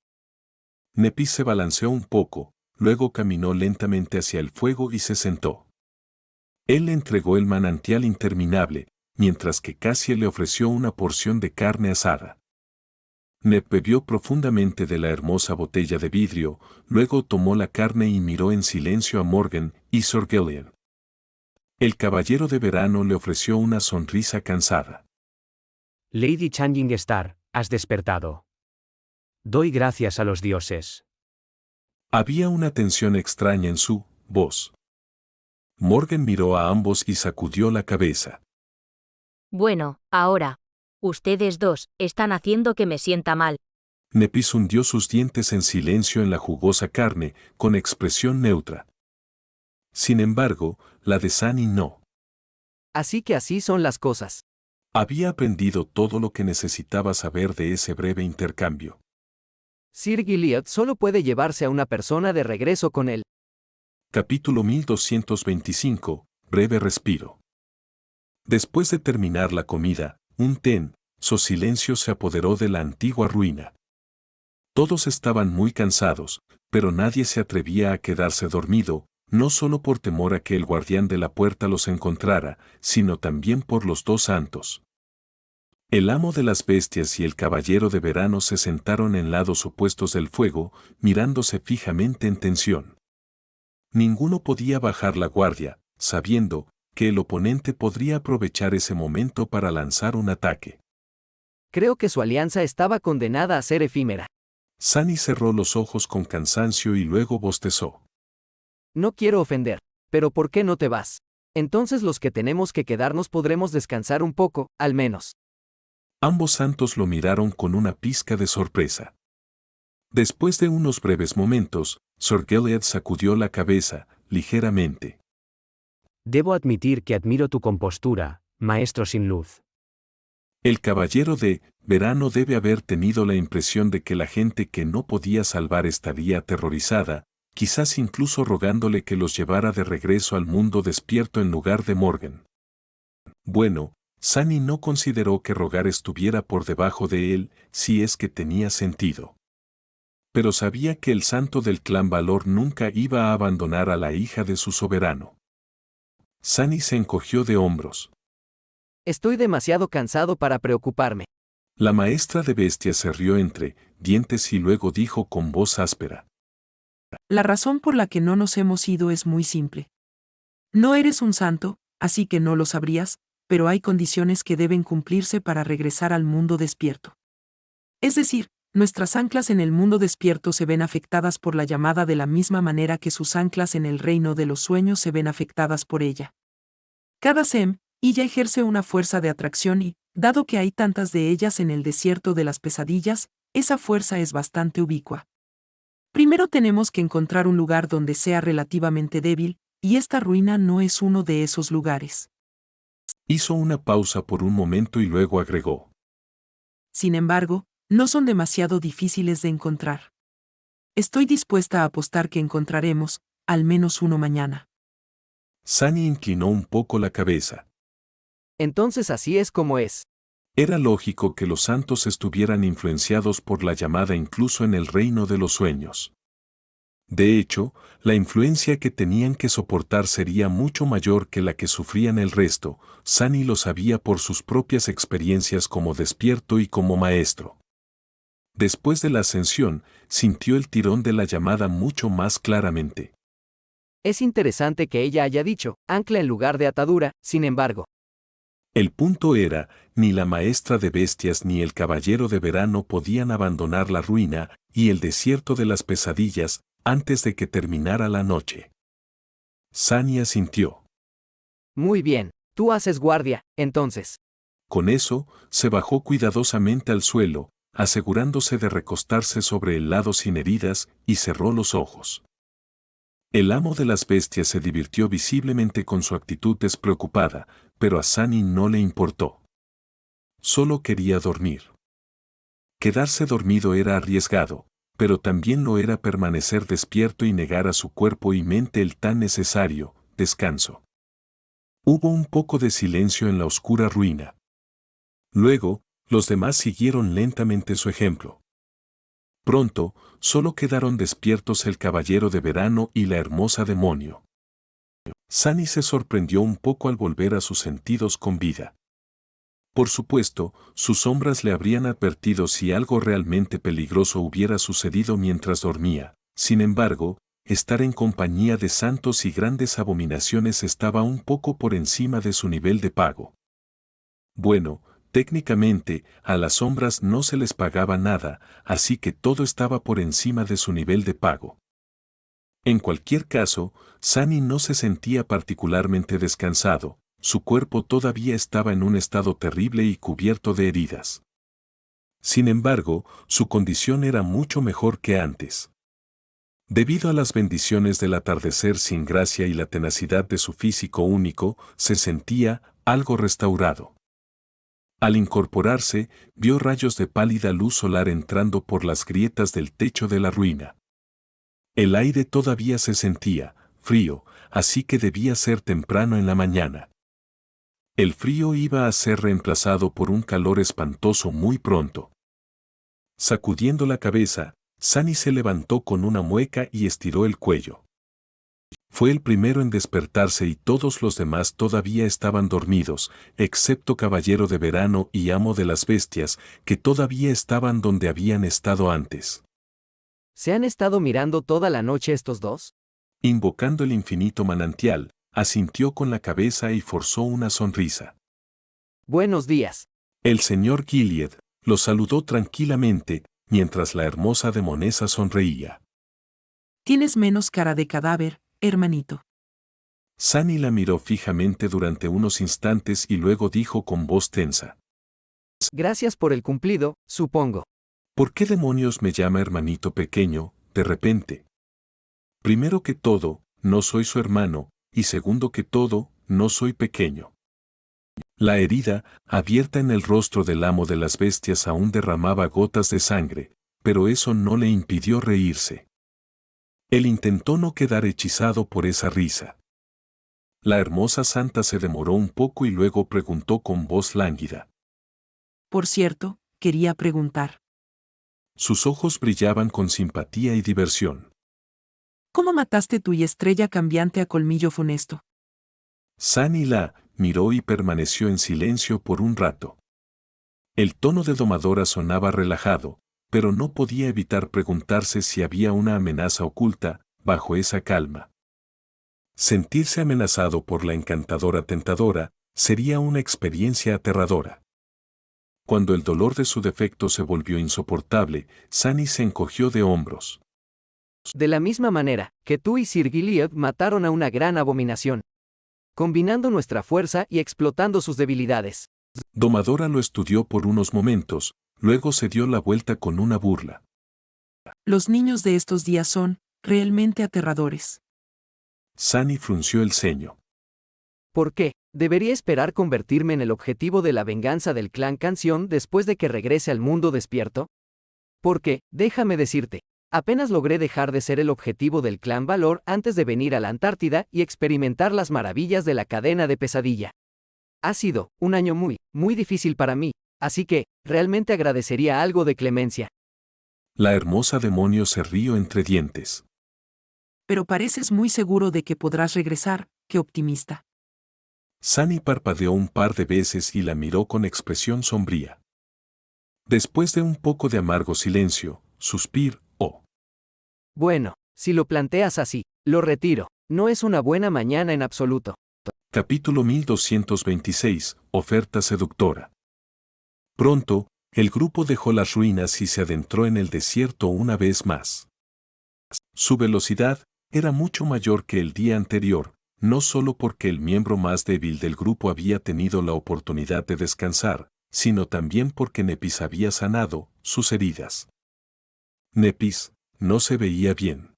Nepis se balanceó un poco, luego caminó lentamente hacia el fuego y se sentó. Él le entregó el manantial interminable, mientras que Cassie le ofreció una porción de carne asada. Neb bebió profundamente de la hermosa botella de vidrio, luego tomó la carne y miró en silencio a Morgan y Sir Gillian. El caballero de verano le ofreció una sonrisa cansada. Lady Changing Star, has despertado. Doy gracias a los dioses. Había una tensión extraña en su voz. Morgan miró a ambos y sacudió la cabeza. Bueno, ahora. Ustedes dos están haciendo que me sienta mal. Nepis hundió sus dientes en silencio en la jugosa carne, con expresión neutra. Sin embargo, la de Sunny no. Así que así son las cosas. Había aprendido todo lo que necesitaba saber de ese breve intercambio. Sir Gilead solo puede llevarse a una persona de regreso con él. Capítulo 1225, breve respiro. Después de terminar la comida, un tenso silencio se apoderó de la antigua ruina. Todos estaban muy cansados, pero nadie se atrevía a quedarse dormido, no solo por temor a que el guardián de la puerta los encontrara, sino también por los dos santos. El amo de las bestias y el caballero de verano se sentaron en lados opuestos del fuego, mirándose fijamente en tensión. Ninguno podía bajar la guardia, sabiendo que el oponente podría aprovechar ese momento para lanzar un ataque. Creo que su alianza estaba condenada a ser efímera. Sunny cerró los ojos con cansancio y luego bostezó. No quiero ofender, pero ¿por qué no te vas? Entonces los que tenemos que quedarnos podremos descansar un poco, al menos. Ambos santos lo miraron con una pizca de sorpresa. Después de unos breves momentos, Sir Gilead sacudió la cabeza, ligeramente. Debo admitir que admiro tu compostura, maestro sin luz. El caballero de verano debe haber tenido la impresión de que la gente que no podía salvar estaría aterrorizada, quizás incluso rogándole que los llevara de regreso al mundo despierto en lugar de Morgan. Bueno, Sunny no consideró que rogar estuviera por debajo de él, si es que tenía sentido. Pero sabía que el santo del clan Valor nunca iba a abandonar a la hija de su soberano. Sunny se encogió de hombros. Estoy demasiado cansado para preocuparme. La maestra de bestias se rió entre dientes y luego dijo con voz áspera. La razón por la que no nos hemos ido es muy simple. No eres un santo, así que no lo sabrías, pero hay condiciones que deben cumplirse para regresar al mundo despierto. Es decir, nuestras anclas en el mundo despierto se ven afectadas por la llamada de la misma manera que sus anclas en el reino de los sueños se ven afectadas por ella. Cada ella ejerce una fuerza de atracción y, dado que hay tantas de ellas en el desierto de las pesadillas, esa fuerza es bastante ubicua. Primero tenemos que encontrar un lugar donde sea relativamente débil, y esta ruina no es uno de esos lugares. Hizo una pausa por un momento y luego agregó. Sin embargo, no son demasiado difíciles de encontrar. Estoy dispuesta a apostar que encontraremos, al menos uno mañana. Sunny inclinó un poco la cabeza. Entonces así es como es. Era lógico que los santos estuvieran influenciados por la llamada incluso en el reino de los sueños. De hecho, la influencia que tenían que soportar sería mucho mayor que la que sufrían el resto. Sunny lo sabía por sus propias experiencias como despierto y como maestro. Después de la ascensión, sintió el tirón de la llamada mucho más claramente. Es interesante que ella haya dicho, ancla en lugar de atadura, sin embargo. El punto era, ni la maestra de bestias ni el caballero de verano podían abandonar la ruina y el desierto de las pesadillas antes de que terminara la noche. Sunny asintió. Muy bien, tú haces guardia, entonces. Con eso, se bajó cuidadosamente al suelo, asegurándose de recostarse sobre el lado sin heridas, y cerró los ojos. El amo de las bestias se divirtió visiblemente con su actitud despreocupada, pero a Sunny no le importó. Solo quería dormir. Quedarse dormido era arriesgado, pero también lo era permanecer despierto y negar a su cuerpo y mente el tan necesario descanso. Hubo un poco de silencio en la oscura ruina. Luego, los demás siguieron lentamente su ejemplo. Pronto, solo quedaron despiertos el caballero de verano y la hermosa demonio. Sunny se sorprendió un poco al volver a sus sentidos con vida. Por supuesto, sus sombras le habrían advertido si algo realmente peligroso hubiera sucedido mientras dormía. Sin embargo, estar en compañía de santos y grandes abominaciones estaba un poco por encima de su nivel de pago. Bueno, técnicamente, a las sombras no se les pagaba nada, así que todo estaba por encima de su nivel de pago. En cualquier caso, Sunny no se sentía particularmente descansado, su cuerpo todavía estaba en un estado terrible y cubierto de heridas. Sin embargo, su condición era mucho mejor que antes. Debido a las bendiciones del atardecer sin gracia y la tenacidad de su físico único, se sentía algo restaurado. Al incorporarse, vio rayos de pálida luz solar entrando por las grietas del techo de la ruina. El aire todavía se sentía frío, así que debía ser temprano en la mañana. El frío iba a ser reemplazado por un calor espantoso muy pronto. Sacudiendo la cabeza, Sunny se levantó con una mueca y estiró el cuello. Fue el primero en despertarse y todos los demás todavía estaban dormidos, excepto Caballero de Verano y Amo de las Bestias, que todavía estaban donde habían estado antes. ¿Se han estado mirando toda la noche estos dos? Invocando el infinito manantial, asintió con la cabeza y forzó una sonrisa. Buenos días. El señor Gilead lo saludó tranquilamente, mientras la hermosa demonesa sonreía. Tienes menos cara de cadáver, hermanito. Sunny la miró fijamente durante unos instantes y luego dijo con voz tensa. Gracias por el cumplido, supongo. ¿Por qué demonios me llama hermanito pequeño, de repente? Primero que todo, no soy su hermano, y segundo que todo, no soy pequeño. La herida, abierta en el rostro del amo de las bestias, aún derramaba gotas de sangre, pero eso no le impidió reírse. Él intentó no quedar hechizado por esa risa. La hermosa santa se demoró un poco y luego preguntó con voz lánguida. Por cierto, quería preguntar. Sus ojos brillaban con simpatía y diversión. ¿Cómo mataste tu estrella cambiante a colmillo funesto? Sunny la miró y permaneció en silencio por un rato. El tono de domadora sonaba relajado, pero no podía evitar preguntarse si había una amenaza oculta bajo esa calma. Sentirse amenazado por la encantadora tentadora sería una experiencia aterradora. Cuando el dolor de su defecto se volvió insoportable, Sunny se encogió de hombros. De la misma manera que tú y Sir Gilead mataron a una gran abominación, combinando nuestra fuerza y explotando sus debilidades. Domadora lo estudió por unos momentos, luego se dio la vuelta con una burla. Los niños de estos días son, realmente aterradores. Sunny frunció el ceño. ¿Por qué? ¿Debería esperar convertirme en el objetivo de la venganza del clan Canción después de que regrese al mundo despierto? Porque, déjame decirte, apenas logré dejar de ser el objetivo del clan Valor antes de venir a la Antártida y experimentar las maravillas de la cadena de pesadilla. Ha sido un año muy difícil para mí, así que, realmente agradecería algo de clemencia. La hermosa demonio se rió entre dientes. Pero pareces muy seguro de que podrás regresar, qué optimista. Sunny parpadeó un par de veces y la miró con expresión sombría. Después de un poco de amargo silencio, suspiró. Bueno, si lo planteas así, lo retiro. No es una buena mañana en absoluto. Capítulo 1226, Oferta seductora. Pronto, el grupo dejó las ruinas y se adentró en el desierto una vez más. Su velocidad era mucho mayor que el día anterior, no solo porque el miembro más débil del grupo había tenido la oportunidad de descansar, sino también porque Nepis había sanado sus heridas. Nepis no se veía bien.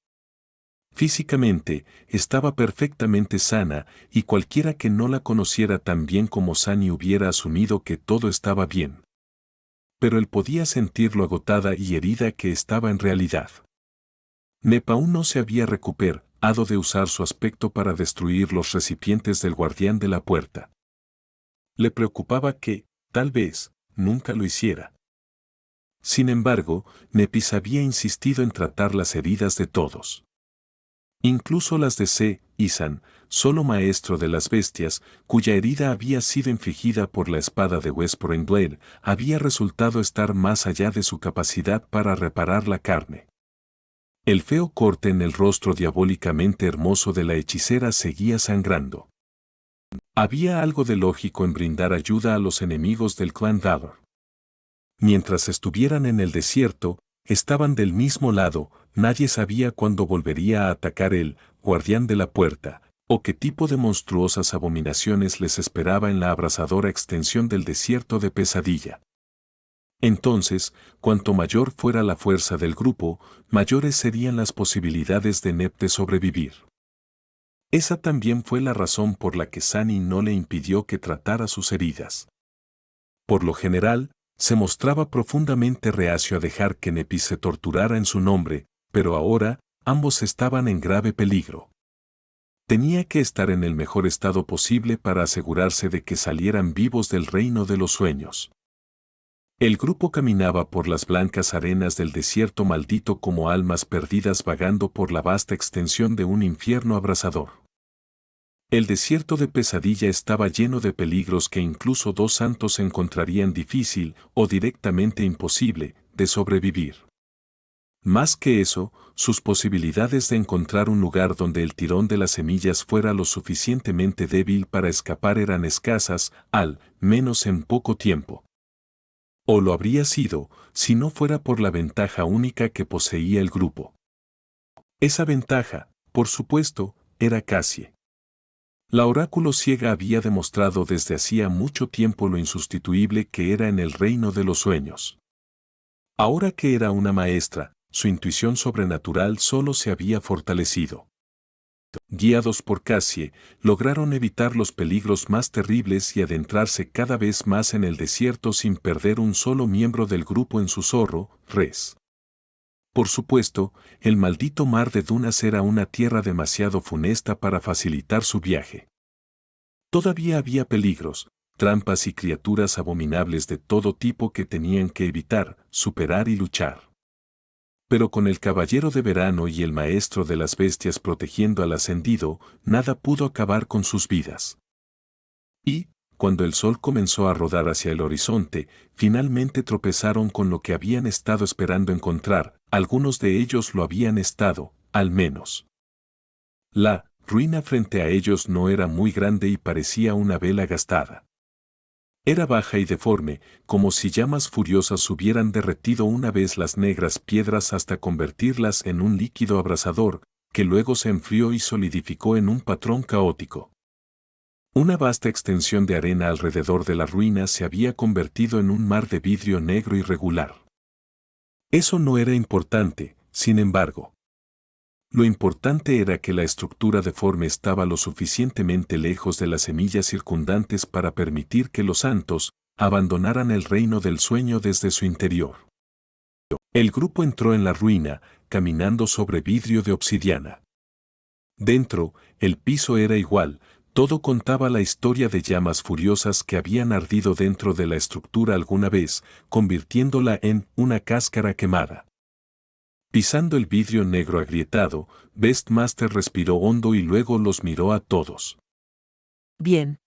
Físicamente, estaba perfectamente sana y cualquiera que no la conociera tan bien como Sunny hubiera asumido que todo estaba bien. Pero él podía sentir lo agotada y herida que estaba en realidad. Nep aún no se había recuperado de usar su aspecto para destruir los recipientes del guardián de la puerta. Le preocupaba que, tal vez, nunca lo hiciera. Sin embargo, Nepis había insistido en tratar las heridas de todos. Incluso las de Isan, solo maestro de las bestias, cuya herida había sido infligida por la espada de Westbrook Dwayne, había resultado estar más allá de su capacidad para reparar la carne. El feo corte en el rostro diabólicamente hermoso de la hechicera seguía sangrando. Había algo de lógico en brindar ayuda a los enemigos del clan Davor. Mientras estuvieran en el desierto, estaban del mismo lado, nadie sabía cuándo volvería a atacar el guardián de la puerta, o qué tipo de monstruosas abominaciones les esperaba en la abrasadora extensión del desierto de Pesadilla. Entonces, cuanto mayor fuera la fuerza del grupo, mayores serían las posibilidades de Nep de sobrevivir. Esa también fue la razón por la que Sunny no le impidió que tratara sus heridas. Por lo general, se mostraba profundamente reacio a dejar que Nepis se torturara en su nombre, pero ahora, ambos estaban en grave peligro. Tenía que estar en el mejor estado posible para asegurarse de que salieran vivos del reino de los sueños. El grupo caminaba por las blancas arenas del desierto maldito como almas perdidas vagando por la vasta extensión de un infierno abrasador. El desierto de Pesadilla estaba lleno de peligros que incluso dos santos encontrarían difícil, o directamente imposible, de sobrevivir. Más que eso, sus posibilidades de encontrar un lugar donde el tirón de las semillas fuera lo suficientemente débil para escapar eran escasas, al menos en poco tiempo. O lo habría sido, si no fuera por la ventaja única que poseía el grupo. Esa ventaja, por supuesto, era Cassie. La oráculo ciega había demostrado desde hacía mucho tiempo lo insustituible que era en el reino de los sueños. Ahora que era una maestra, su intuición sobrenatural solo se había fortalecido. Guiados por Cassie, lograron evitar los peligros más terribles y adentrarse cada vez más en el desierto sin perder un solo miembro del grupo en su zorro, Res. Por supuesto, el maldito mar de dunas era una tierra demasiado funesta para facilitar su viaje. Todavía había peligros, trampas y criaturas abominables de todo tipo que tenían que evitar, superar y luchar. Pero con el caballero de verano y el maestro de las bestias protegiendo al ascendido, nada pudo acabar con sus vidas. Y, cuando el sol comenzó a rodar hacia el horizonte, finalmente tropezaron con lo que habían estado esperando encontrar, algunos de ellos lo habían estado, al menos. La ruina frente a ellos no era muy grande y parecía una vela gastada. Era baja y deforme, como si llamas furiosas hubieran derretido una vez las negras piedras hasta convertirlas en un líquido abrasador, que luego se enfrió y solidificó en un patrón caótico. Una vasta extensión de arena alrededor de la ruina se había convertido en un mar de vidrio negro irregular. Eso no era importante, sin embargo. Lo importante era que la estructura deforme estaba lo suficientemente lejos de las semillas circundantes para permitir que los santos abandonaran el reino del sueño desde su interior. El grupo entró en la ruina, caminando sobre vidrio de obsidiana. Dentro, el piso era igual, todo contaba la historia de llamas furiosas que habían ardido dentro de la estructura alguna vez, convirtiéndola en una cáscara quemada. Pisando el vidrio negro agrietado, Beastmaster respiró hondo y luego los miró a todos. Bien.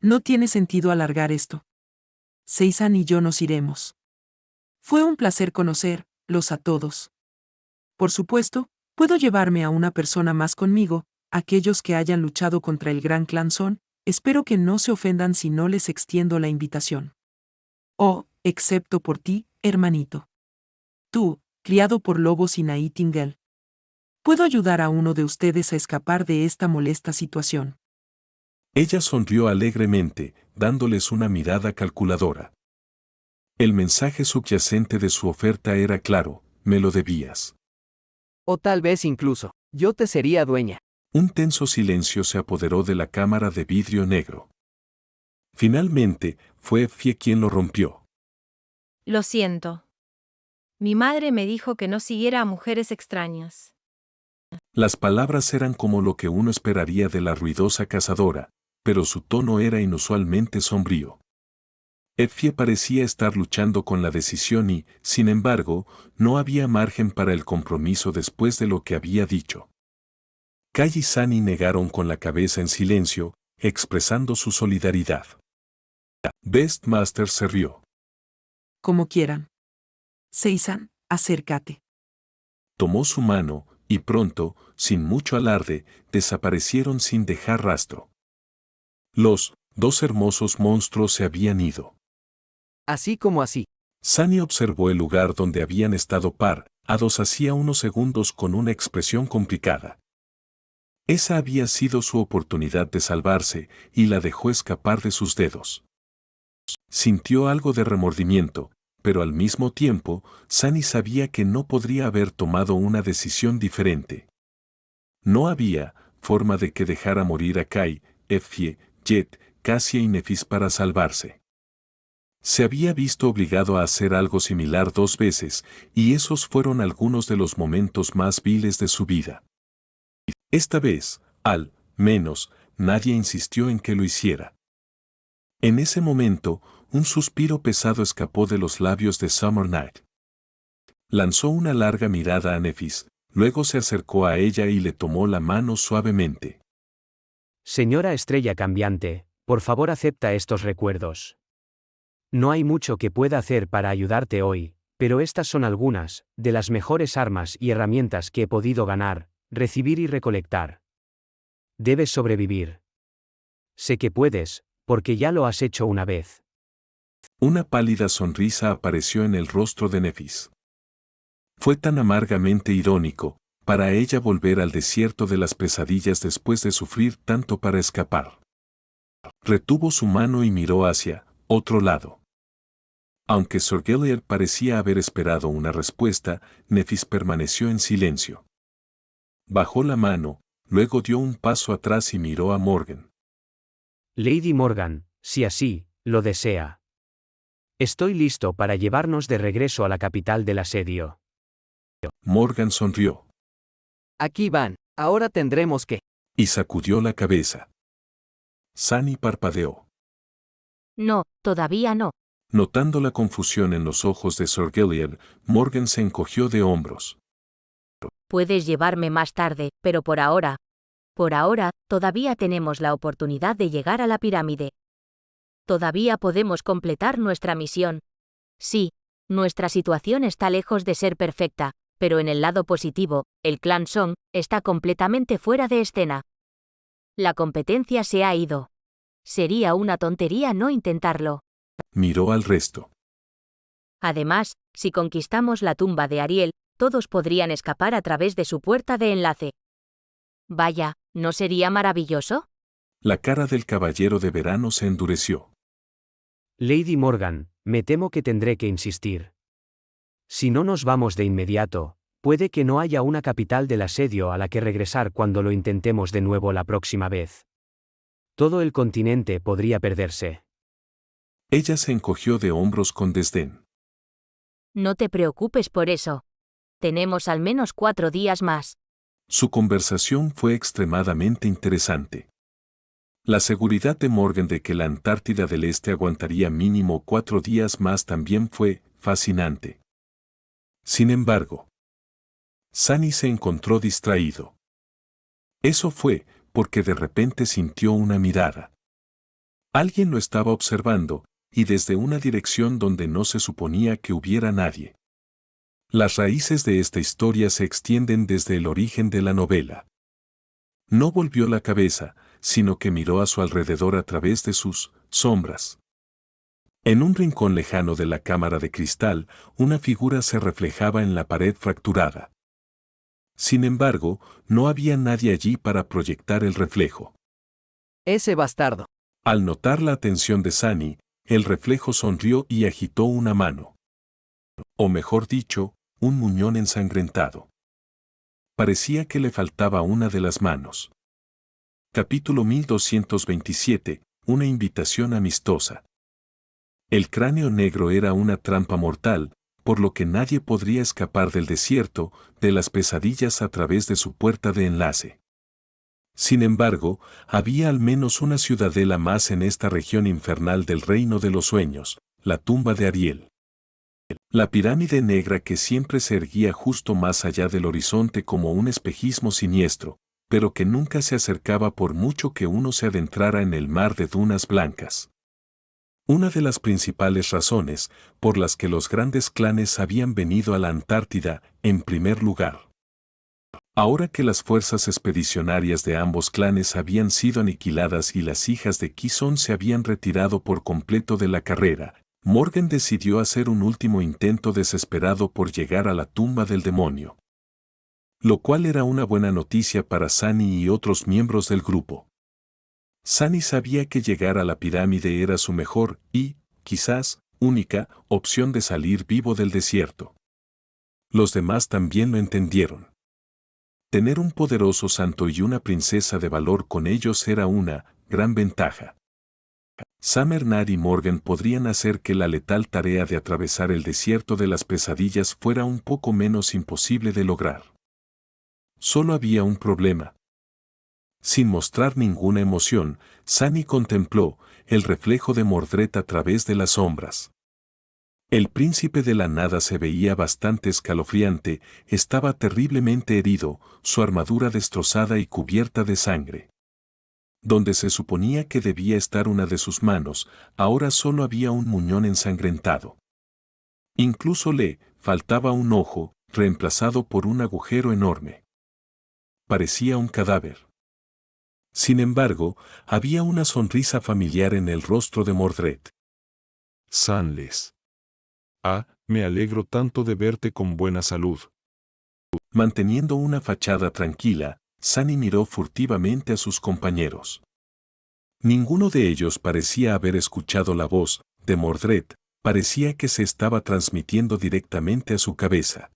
No tiene sentido alargar esto. Seisan y yo nos iremos. Fue un placer conocerlos a todos. Por supuesto, puedo llevarme a una persona más conmigo, aquellos que hayan luchado contra el Gran Clan Son, espero que no se ofendan si no les extiendo la invitación. Oh, excepto por ti, hermanito. Tú, criado por lobos y Nightingale. Puedo ayudar a uno de ustedes a escapar de esta molesta situación. Ella sonrió alegremente, dándoles una mirada calculadora. El mensaje subyacente de su oferta era claro, me lo debías. O tal vez incluso, Yo te sería dueña. Un tenso silencio se apoderó de la cámara de vidrio negro. Finalmente, fue Effie quien lo rompió. Lo siento. Mi madre me dijo que no siguiera a mujeres extrañas. Las palabras eran como lo que uno esperaría de la ruidosa cazadora, pero su tono era inusualmente sombrío. Effie parecía estar luchando con la decisión y, sin embargo, no había margen para el compromiso después de lo que había dicho. Kai y Sunny negaron con la cabeza en silencio, expresando su solidaridad. Beastmaster se rió. Como quieran. Seisan, acércate. Tomó su mano, y pronto, sin mucho alarde, desaparecieron sin dejar rastro. Los dos hermosos monstruos se habían ido. Así como así. Sunny observó el lugar donde habían estado par a dos hacía unos segundos con una expresión complicada. Esa había sido su oportunidad de salvarse, y la dejó escapar de sus dedos. Sintió algo de remordimiento, pero al mismo tiempo, Sunny sabía que no podría haber tomado una decisión diferente. No había forma de que dejara morir a Kai, Effie, Jet, Cassia y Nephis para salvarse. Se había visto obligado a hacer algo similar 2 veces, y esos fueron algunos de los momentos más viles de su vida. Esta vez, al menos, nadie insistió en que lo hiciera. En ese momento, un suspiro pesado escapó de los labios de Summer Night. Lanzó una larga mirada a Nephis, luego se acercó a ella y le tomó la mano suavemente. Señora Estrella Cambiante, por favor acepta estos recuerdos. No hay mucho que pueda hacer para ayudarte hoy, pero estas son algunas de las mejores armas y herramientas que he podido ganar, recibir y recolectar. Debes sobrevivir. Sé que puedes, porque ya lo has hecho una vez. Una pálida sonrisa apareció en el rostro de Nephis. Fue tan amargamente irónico, para ella volver al desierto de las pesadillas después de sufrir tanto para escapar. Retuvo su mano y miró hacia otro lado. Aunque Sir Gilliard parecía haber esperado una respuesta, Nephis permaneció en silencio. Bajó la mano, luego dio un paso atrás y miró a Morgan. Lady Morgan, si así lo desea. Estoy listo para llevarnos de regreso a la capital del asedio. Morgan sonrió. Aquí van, ahora tendremos que. Y sacudió la cabeza. Sunny parpadeó. No, todavía no. Notando la confusión en los ojos de Sir Gilliard, Morgan se encogió de hombros. Puedes llevarme más tarde, pero por ahora, todavía tenemos la oportunidad de llegar a la pirámide. Todavía podemos completar nuestra misión. Sí, nuestra situación está lejos de ser perfecta, pero en el lado positivo, el clan Song está completamente fuera de escena. La competencia se ha ido. Sería una tontería no intentarlo. Miró al resto. Además, si conquistamos la tumba de Ariel, todos podrían escapar a través de su puerta de enlace. Vaya, ¿no sería maravilloso? La cara del caballero de verano se endureció. Lady Morgan, me temo que tendré que insistir. Si no nos vamos de inmediato, puede que no haya una capital del asedio a la que regresar cuando lo intentemos de nuevo la próxima vez. Todo el continente podría perderse. Ella se encogió de hombros con desdén. No te preocupes por eso. Tenemos al menos 4 días más. Su conversación fue extremadamente interesante. La seguridad de Morgan de que la Antártida del Este aguantaría mínimo 4 días más también fue fascinante. Sin embargo, Sunny se encontró distraído. Eso fue porque de repente sintió una mirada. Alguien lo estaba observando, y desde una dirección donde no se suponía que hubiera nadie. Las raíces de esta historia se extienden desde el origen de la novela. No volvió la cabeza, sino que miró a su alrededor a través de sus sombras. En un rincón lejano de la cámara de cristal, una figura se reflejaba en la pared fracturada. Sin embargo, no había nadie allí para proyectar el reflejo. Ese bastardo. Al notar la atención de Sunny, el reflejo sonrió y agitó una mano. O mejor dicho, un muñón ensangrentado. Parecía que le faltaba una de las manos. Capítulo 1227. Una invitación amistosa. El cráneo negro era una trampa mortal, por lo que nadie podría escapar del desierto, de las pesadillas a través de su puerta de enlace. Sin embargo, había al menos una ciudadela más en esta región infernal del reino de los sueños, la tumba de Ariel. La pirámide negra que siempre se erguía justo más allá del horizonte como un espejismo siniestro, pero que nunca se acercaba por mucho que uno se adentrara en el mar de dunas blancas. Una de las principales razones por las que los grandes clanes habían venido a la Antártida, en primer lugar. Ahora que las fuerzas expedicionarias de ambos clanes habían sido aniquiladas y las hijas de Kison se habían retirado por completo de la carrera, Morgan decidió hacer un último intento desesperado por llegar a la tumba del demonio. Lo cual era una buena noticia para Sunny y otros miembros del grupo. Sunny sabía que llegar a la pirámide era su mejor y, quizás, única opción de salir vivo del desierto. Los demás también lo entendieron. Tener un poderoso santo y una princesa de valor con ellos era una gran ventaja. Samernard y Morgan podrían hacer que la letal tarea de atravesar el desierto de las pesadillas fuera un poco menos imposible de lograr. Solo había un problema. Sin mostrar ninguna emoción, Sunny contempló el reflejo de Mordred a través de las sombras. El príncipe de la nada se veía bastante escalofriante, estaba terriblemente herido, su armadura destrozada y cubierta de sangre. Donde se suponía que debía estar una de sus manos, ahora solo había un muñón ensangrentado. Incluso le faltaba un ojo, reemplazado por un agujero enorme. Parecía un cadáver. Sin embargo, había una sonrisa familiar en el rostro de Mordred. Sanles. Me alegro tanto de verte con buena salud. Manteniendo una fachada tranquila, Sunny miró furtivamente a sus compañeros. Ninguno de ellos parecía haber escuchado la voz de Mordred, parecía que se estaba transmitiendo directamente a su cabeza.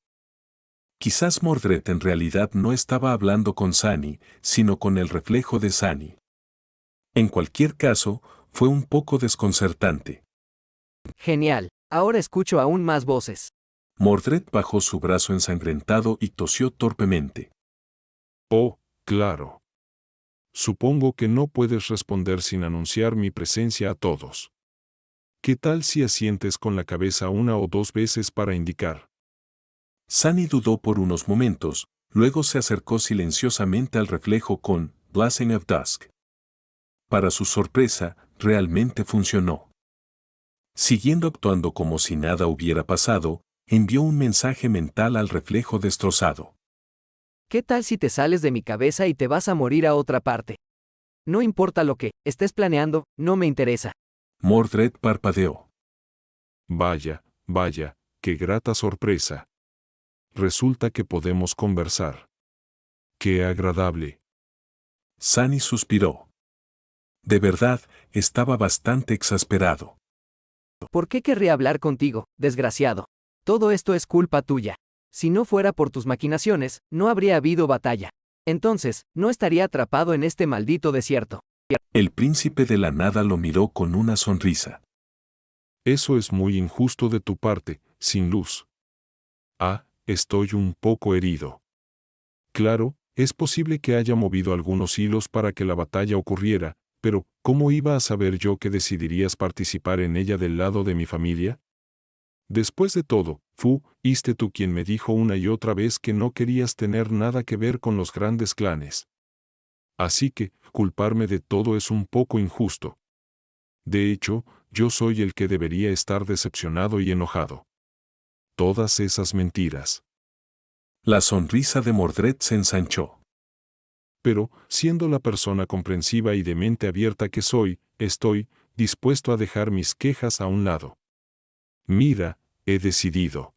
Quizás Mordred en realidad no estaba hablando con Sunny, sino con el reflejo de Sunny. En cualquier caso, fue un poco desconcertante. Genial, ahora escucho aún más voces. Mordred bajó su brazo ensangrentado y tosió torpemente. Oh, claro. Supongo que no puedes responder sin anunciar mi presencia a todos. ¿Qué tal si asientes con la cabeza una o dos veces para indicar? Sunny dudó por unos momentos, luego se acercó silenciosamente al reflejo con Blessing of Dusk. Para su sorpresa, realmente funcionó. Siguiendo actuando como si nada hubiera pasado, envió un mensaje mental al reflejo destrozado. ¿Qué tal si te sales de mi cabeza y te vas a morir a otra parte? No importa lo que estés planeando, no me interesa. Mordred parpadeó. Vaya, qué grata sorpresa. Resulta que podemos conversar. Qué agradable. Sunny suspiró. De verdad, estaba bastante exasperado. ¿Por qué querría hablar contigo, desgraciado? Todo esto es culpa tuya. Si no fuera por tus maquinaciones, no habría habido batalla. Entonces, no estaría atrapado en este maldito desierto. El príncipe de la nada lo miró con una sonrisa. Eso es muy injusto de tu parte, sin luz. Estoy un poco herido. Claro, es posible que haya movido algunos hilos para que la batalla ocurriera, pero ¿cómo iba a saber yo que decidirías participar en ella del lado de mi familia? Después de todo, fuiste tú quien me dijo una y otra vez que no querías tener nada que ver con los grandes clanes. Así que, culparme de todo es un poco injusto. De hecho, yo soy el que debería estar decepcionado y enojado. Todas esas mentiras. La sonrisa de Mordred se ensanchó. Pero, siendo la persona comprensiva y de mente abierta que soy, estoy dispuesto a dejar mis quejas a un lado. Mira, he decidido.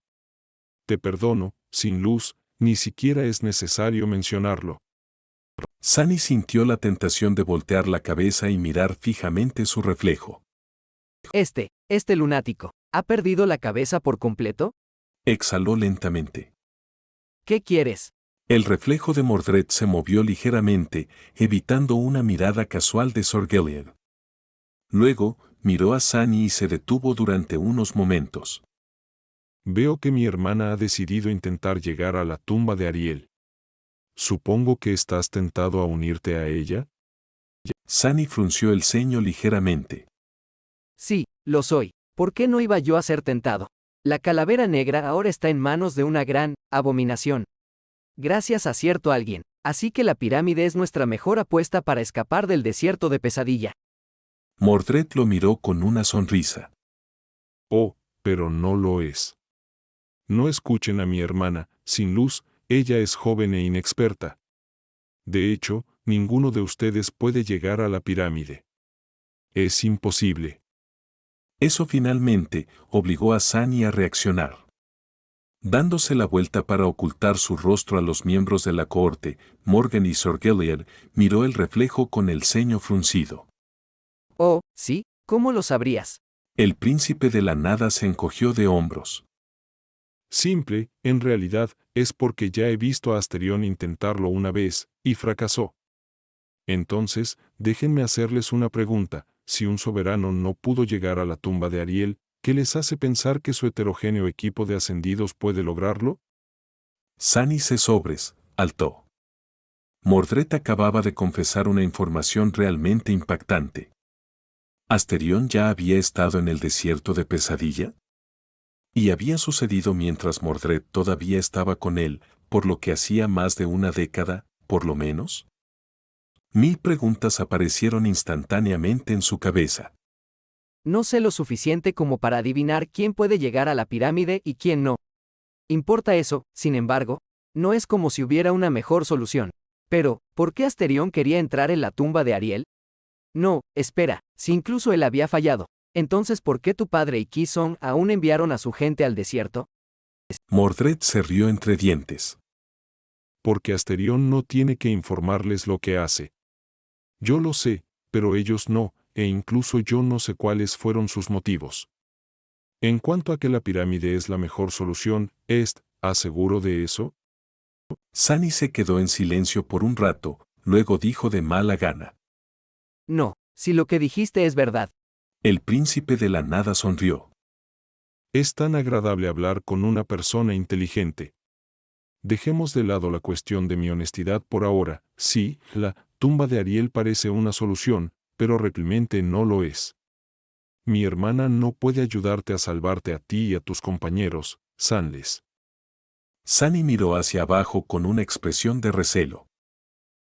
Te perdono, sin luz, ni siquiera es necesario mencionarlo. Sunny sintió la tentación de voltear la cabeza y mirar fijamente su reflejo. Este lunático, ¿ha perdido la cabeza por completo? Exhaló lentamente. ¿Qué quieres? El reflejo de Mordred se movió ligeramente, evitando una mirada casual de Sir Gillian. Luego, miró a Sunny y se detuvo durante unos momentos. Veo que mi hermana ha decidido intentar llegar a la tumba de Ariel. Supongo que estás tentado a unirte a ella. Sunny frunció el ceño ligeramente. Sí, lo soy. ¿Por qué no iba yo a ser tentado? La calavera negra ahora está en manos de una gran abominación. Gracias a cierto alguien. Así que la pirámide es nuestra mejor apuesta para escapar del desierto de Pesadilla. Mordred lo miró con una sonrisa. Oh, pero no lo es. No escuchen a mi hermana, sin luz, ella es joven e inexperta. De hecho, ninguno de ustedes puede llegar a la pirámide. Es imposible. Eso finalmente obligó a Sunny a reaccionar. Dándose la vuelta para ocultar su rostro a los miembros de la cohorte, Morgan y Sir Gillian miró el reflejo con el ceño fruncido. Oh, ¿sí? ¿Cómo lo sabrías? El príncipe de la nada se encogió de hombros. Simple, en realidad, es porque ya he visto a Asterión intentarlo una vez, y fracasó. Entonces, déjenme hacerles una pregunta. Si un soberano no pudo llegar a la tumba de Ariel, ¿qué les hace pensar que su heterogéneo equipo de ascendidos puede lograrlo? Sunny se sobresaltó. Mordred acababa de confesar una información realmente impactante. ¿Asterión ya había estado en el desierto de Pesadilla? Y había sucedido mientras Mordred todavía estaba con él, por lo que hacía más de una década, por lo menos. 1000 preguntas aparecieron instantáneamente en su cabeza. No sé lo suficiente como para adivinar quién puede llegar a la pirámide y quién no. Importa eso, sin embargo, no es como si hubiera una mejor solución. Pero, ¿por qué Asterión quería entrar en la tumba de Ariel? No, espera, si incluso él había fallado, entonces ¿por qué tu padre y Ki-Song aún enviaron a su gente al desierto? Mordred se rió entre dientes. Porque Asterión no tiene que informarles lo que hace. Yo lo sé, pero ellos no, e incluso yo no sé cuáles fueron sus motivos. En cuanto a que la pirámide es la mejor solución, ¿estás seguro de eso? Sunny se quedó en silencio por un rato, luego dijo de mala gana. No, si lo que dijiste es verdad. El príncipe de la nada sonrió. Es tan agradable hablar con una persona inteligente. Dejemos de lado la cuestión de mi honestidad por ahora. Sí, la tumba de Ariel parece una solución, pero realmente no lo es. Mi hermana no puede ayudarte a salvarte a ti y a tus compañeros, Sanles. Sunny miró hacia abajo con una expresión de recelo.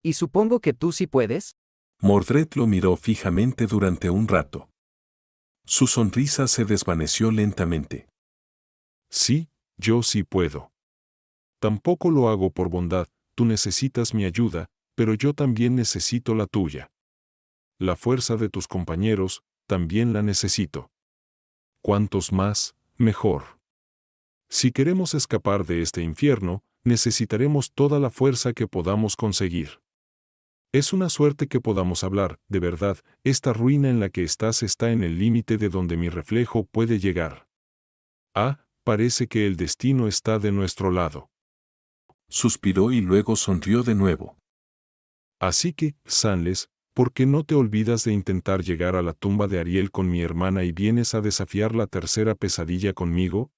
¿Y supongo que tú sí puedes? Mordred lo miró fijamente durante un rato. Su sonrisa se desvaneció lentamente. Sí, yo sí puedo. Tampoco lo hago por bondad, tú necesitas mi ayuda, pero yo también necesito la tuya. La fuerza de tus compañeros, también la necesito. Cuantos más, mejor. Si queremos escapar de este infierno, necesitaremos toda la fuerza que podamos conseguir. Es una suerte que podamos hablar, de verdad, esta ruina en la que estás está en el límite de donde mi reflejo puede llegar. Parece que el destino está de nuestro lado. Suspiró y luego sonrió de nuevo. Así que, Sanles, ¿por qué no te olvidas de intentar llegar a la tumba de Ariel con mi hermana y vienes a desafiar la tercera pesadilla conmigo?